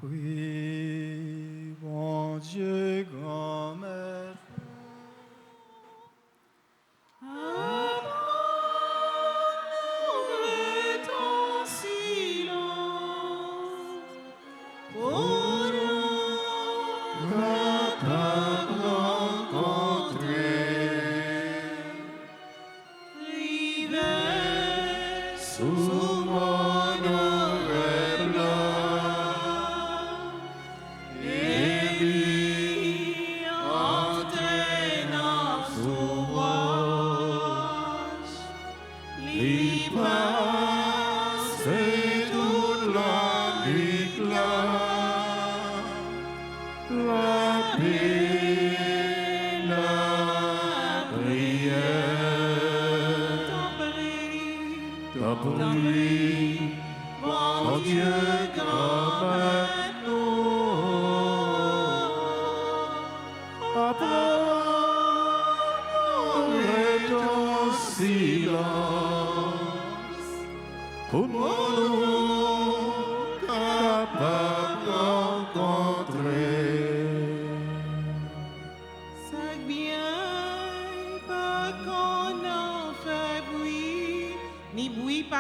Oui, mon Dieu, grand maître.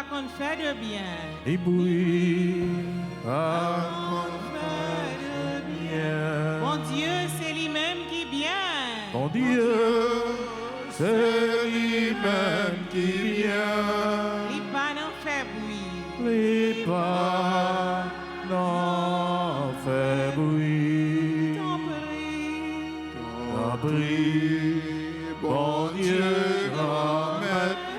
Qu'on fait de bien. Et bruit, Bon Dieu, c'est lui-même qui vient. Bon Dieu, c'est lui-même qui vient. Les pas n'en fait bruit. Les pas n'en fait bruit. T'en prie, bon Dieu, grand maître,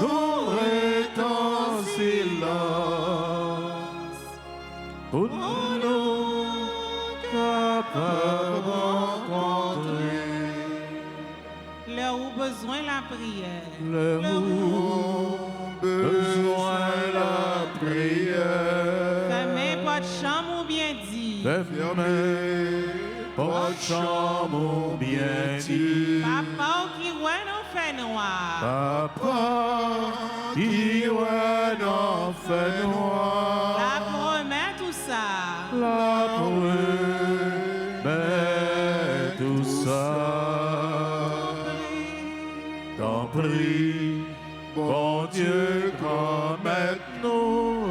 nous restons silence pour nous capables de rencontrer Là où besoin la prière. le besoin la prière. Fermez votre chambre ou bien dit. Fermez votre chambre ou bien dit. Papa qui ouais non fait noir. Papa qui ouais non fait noir. La promet tout ça. La promet tout ça. T'en prie, bon Dieu, grand maître, nous.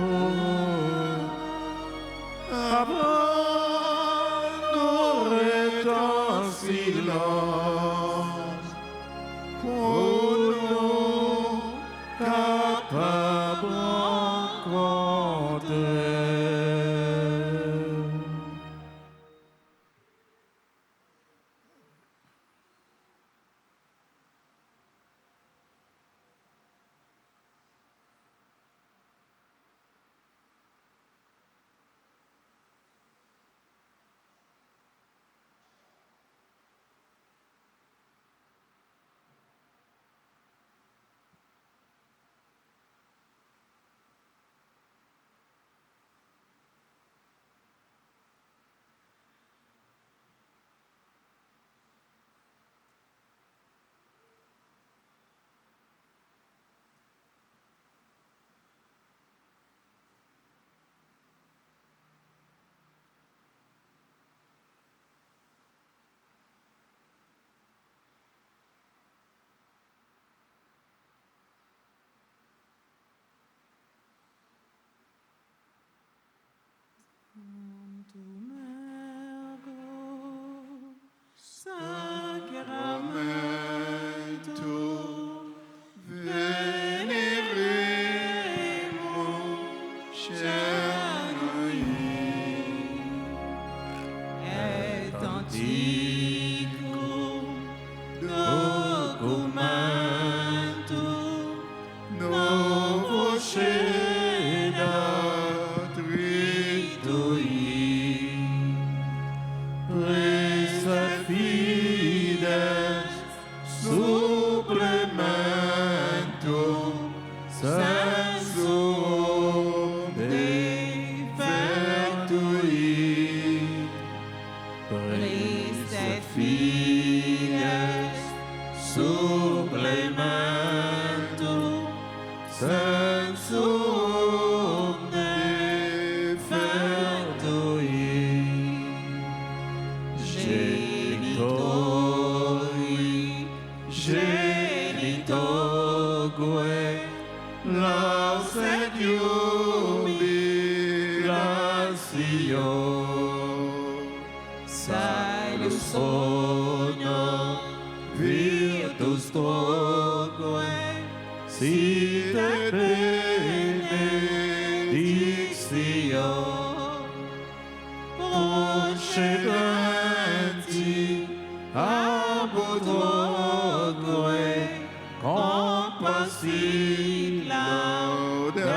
Nous restons silence pour nous capables de rencontrer. Sacramento veneremur Shemai Et antiquum documentum novo sedatritui Praeset fides supplementum sensum defectui Praeset fides supplementum Sensum defendui, genitori, genitogue, lausegium migratio, salus honor, virtus tuae, site benedictio, procedenti abutroque, compassit laudatio,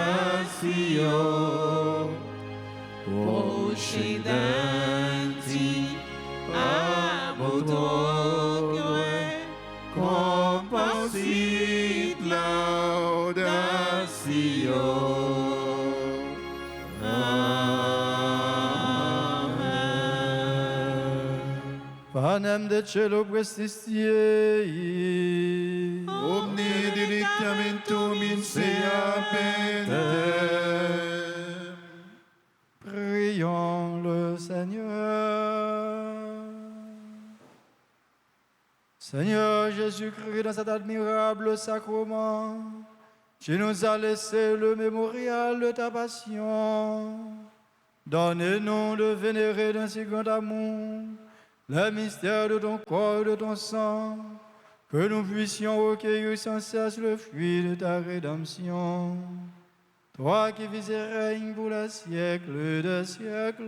procedenti abutroque, compassit laudatio. Panem de cielo prestistiei. Omni deliciamentum in sea pentem. Prions le Seigneur. Seigneur Jésus-Christ, dans cet admirable sacrement, tu nous as laissé le mémorial de ta passion. Donne-nous de vénérer d'un si grand amour le mystère de ton corps et de ton sang, que nous puissions recueillir sans cesse le fruit de ta rédemption. Toi qui vis et règnes pour les siècles des siècles.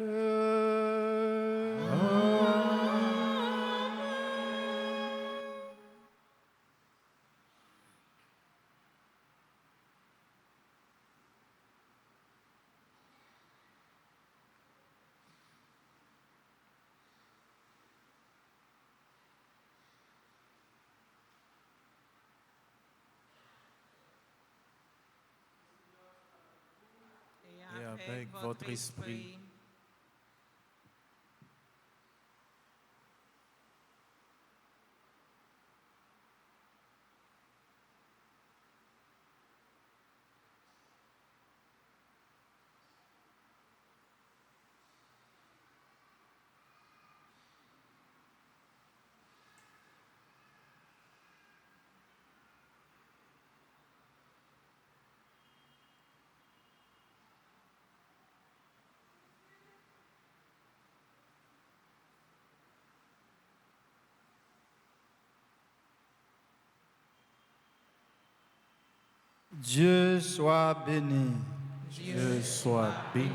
Et avec votre esprit. Dieu soit béni. Dieu soit béni.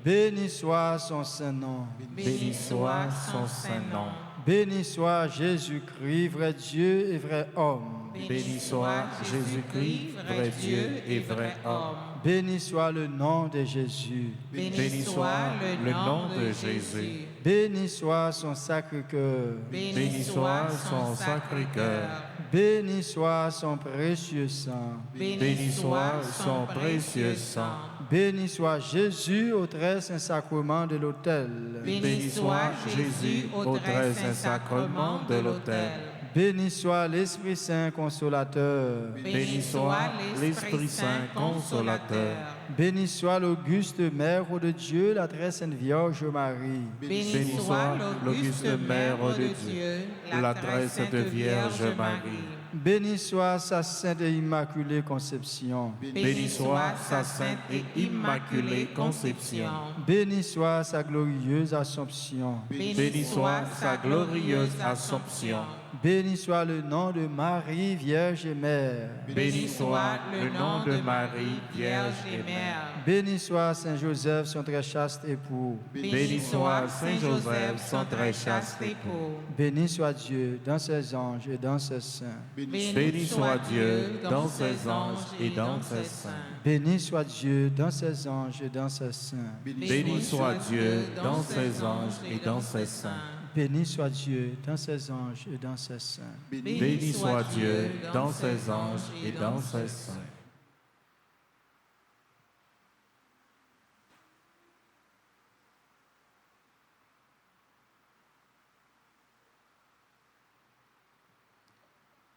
Béni soit son Saint-Nom. Béni soit son Saint-Nom. Béni soit Jésus-Christ, vrai Dieu et vrai homme. Béni soit Jésus-Christ, vrai Dieu et vrai homme. Béni soit le nom de Jésus. Béni soit le nom de Jésus. Béni soit son Sacré-Cœur. Béni soit son Sacré-Cœur. Béni soit son précieux sang. Béni soit son précieux sang. Béni soit Jésus au très saint sacrement de l'autel. Béni soit Jésus au très saint sacrement de l'autel. Béni soit l'Esprit Saint consolateur. Béni soit l'Esprit Saint consolateur. Béni soit l'auguste Mère de Dieu, la très sainte Vierge Marie. Béni soit l'auguste Mère de Dieu, la très sainte Vierge Marie. Béni soit sa sainte et immaculée conception. Béni soit sa sainte et immaculée conception. Béni soit sa glorieuse Assomption. Béni soit sa glorieuse Assomption. Béni soit le nom de Marie, Vierge et Mère. Béni soit le nom de Marie, Vierge et Mère. Béni soit Saint Joseph, son très chaste époux. Béni soit Saint Joseph, son très chaste époux. Béni soit Dieu dans ses anges et dans ses saints. Béni soit Dieu dans ses anges et dans ses saints. Béni soit Dieu dans ses anges et dans ses saints. Béni soit Dieu dans ses anges et dans ses saints. Béni soit Dieu dans ses anges et dans ses saints. Béni soit Dieu dans ses anges et dans ses saints.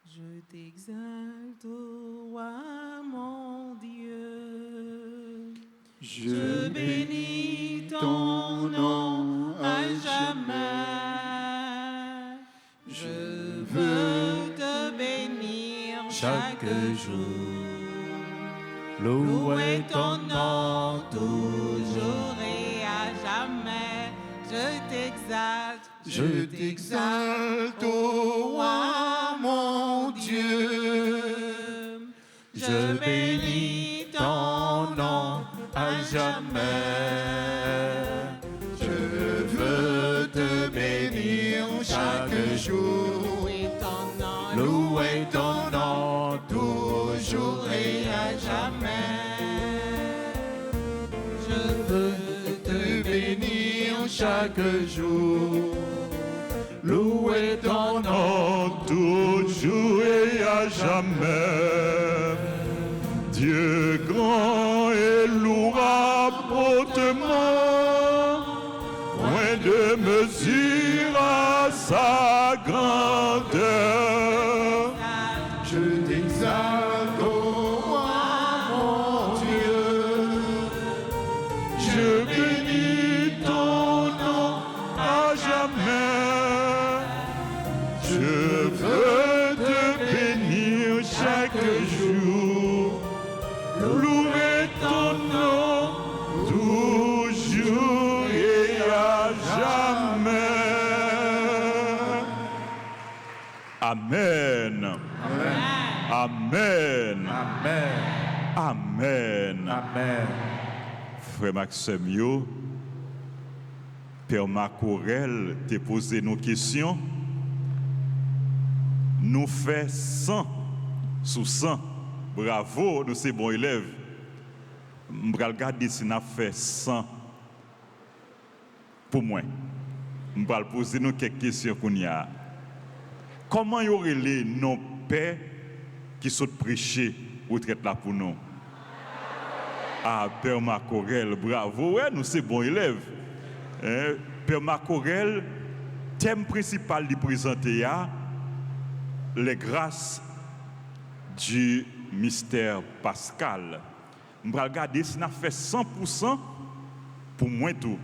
Je t'exalte, roi mon Dieu. Je bénis ton nom à jamais. Je veux te bénir chaque jour. Louer ton nom Toujours et à jamais, je t'exalte. Je t'exalte, ô roi, mon Dieu. Je bénis ton nom à jamais. Je veux te bénir chaque jour. Louer ton nom, Louer ton nom Toujours et à jamais. je veux Te bénir chaque jour. Louer ton nom toujours et à jamais. Dieu grand et louable hautement, point de mesure à sa grandeur. Je t'exalte, ô roi, mon Dieu. Je bénis ton nom à jamais. Je veux te bénir chaque jour. Louer ton nom toujours et à jamais. Amen. Amen. Amen. Amen. Amen. Frère Maxime, yo, Père Macorel t'a posé nos questions. Nous fait 100 sous 100. Bravo, nous sommes bons élèves. Je vais regarder si nous avons fait 100 pour moi. Je vais poser nous quelques questions qu'on y a. Comment y aurait les nos pères qui sont prêchés retraite là pour nous? Ah, Père Macorel, bravo, ouais, nous sommes bons élèves. Père Macorel, thème principal du présenté, les grâces du mystère pascal. Je vais regarder si nous avons fait 100% pour moi tout.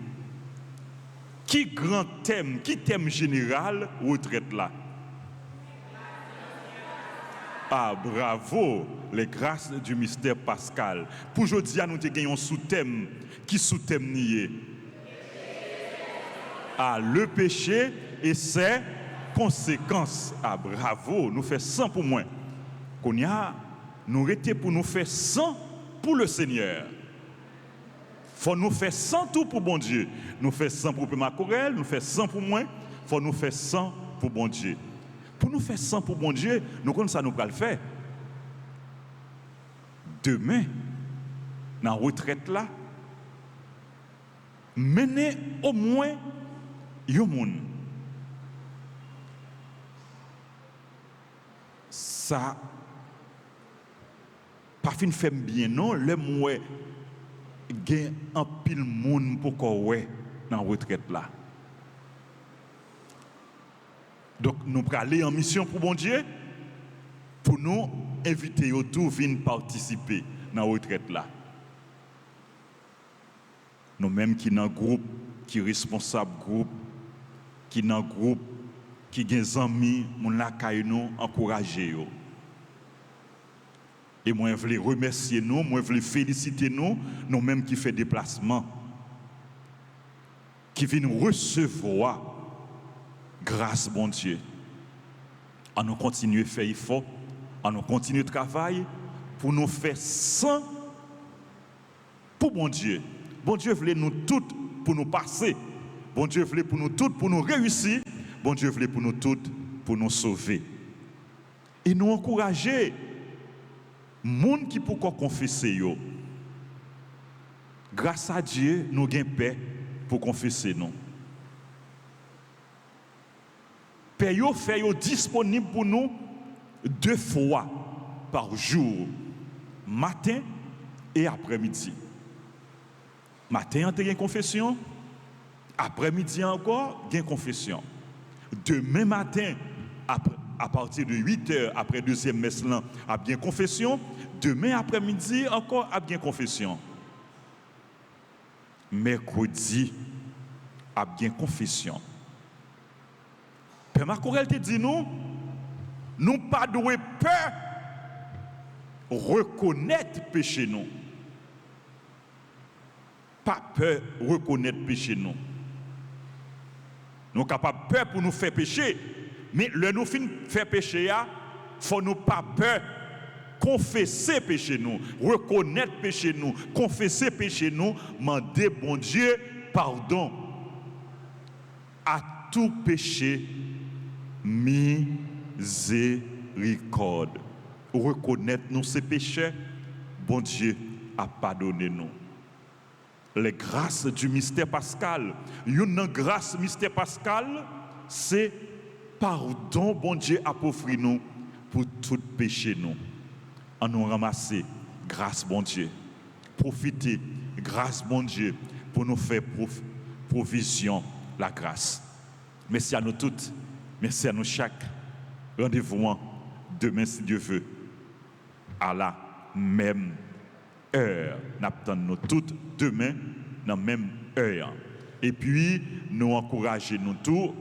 Qui grand thème, qui thème général retraite là? Ah, bravo, les grâces du mystère pascal. Pour aujourd'hui, nous avons un sous-thème. Qui sous-thème nié? Ah, le péché et ses conséquences. Ah, bravo, nous faisons 100 pour moi. Qu'on y a, nous arrêtons pour nous faire 100 pour le Seigneur. Faut nous faire 100 tout pour bon Dieu. Nous faisons 100 pour Père Macorel, nous faisons 100 pour moi. Faut nous faire 100 pour bon Dieu. Pour nous faire 100 pour bon Dieu, nous connaissons ça, nous allons le faire. Demain, dans la retraite là, menez au moins un monde. Ça, pas fin fait bien, non, le moi, gain un pile monde pour qu'on ouais dans la retraite là. Donc, nous allons aller en mission pour bon Dieu, pour nous inviter aux tous à venir participer dans la retraite là. Nous-mêmes qui dans groupe, qui responsable groupe, qui dans groupe, qui ont des amis, nous nous encourager. Et moi, je veux remercier nous, moi, je veux féliciter nous, nous-mêmes qui faisons déplacement, qui viennent recevoir grâce, bon Dieu. On nous continue à faire effort, on nous continue de travailler pour nous faire 100 pour bon Dieu. Bon Dieu voulait nous toutes pour nous passer. Bon Dieu voulait pour nous toutes pour nous réussir. Bon Dieu voulait pour nous toutes pour nous sauver. Et nous encourager monde qui pourquoi confesser yo. Grâce à Dieu, nous avons paix pour confesser nous. Paix yo fait yo disponible pour nous 2 fois par jour, matin et après-midi. Matin, on a une confession. Après-midi encore, il y a une confession. Demain matin, à partir de 8h, après deuxième messe, il y a une confession. Demain après-midi, encore, il y a une confession. mercredi, a bien confession. Père Macorel te dit nous pas doué peur reconnaître péché nous. Pas peur reconnaître péché nous. Nous capables peur pour nous faire pécher, mais le nous fin faire péché ya, faut nous pas peur confesser péché nous, reconnaître péché nous, confesser péché nous, demander bon Dieu pardon à tout péché, miséricorde. Reconnaître nous ces péchés, bon Dieu a pardonné nous. Les grâces du mystère pascal. Une grâce mystère pascal, c'est pardon, bon Dieu a offert nous pour tout péché nous. En nous ramasser, grâce, bon Dieu. Profiter, grâce, bon Dieu, pour nous faire provision, la grâce. Merci à nous toutes, merci à nous chaque. Rendez-vous demain, si Dieu veut, à la même heure. Nous attendons toutes demain, dans la même heure. Et puis, nous encourageons nous tous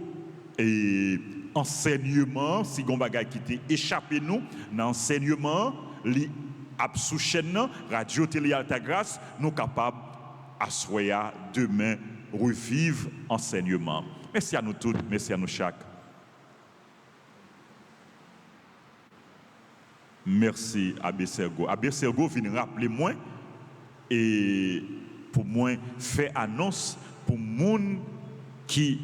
et enseignement, si on bagay qui t'est échappé nous, dans enseignement, li ap sous chaîne radio télé Alta Grâce, nous capables à soya demain revivre enseignement. Merci à nous tous, merci à nous chaque. Merci Abbé Sergo. Abbé Sergo vient rappeler moi et pour moi faire annonce pour moun qui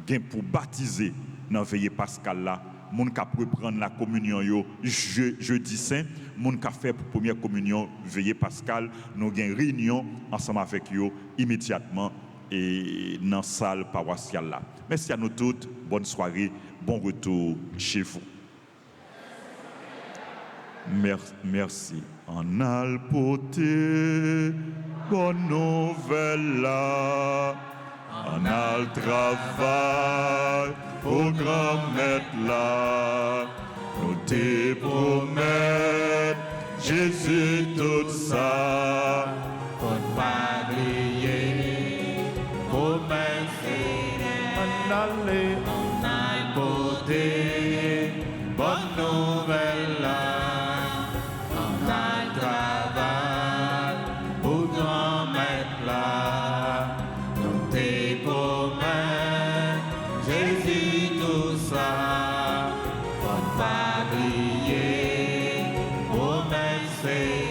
gen pour baptiser dans veillée pascal là, moun ka prendre la communion yo jeudi saint, moun ka faire pour première communion veillée pascal, nous gen réunion ensemble avec yo immédiatement et dans salle paroissiale là. Merci à nous toutes, bonne soirée, bon retour chez vous. Merci. En alpoté, bonne nouvelle là. En al travail, au grand maître là. Nous te promettons, Jésus, tout ça. Pour ne pas oublier, remercier. En alpoté, bonne nouvelle là. Say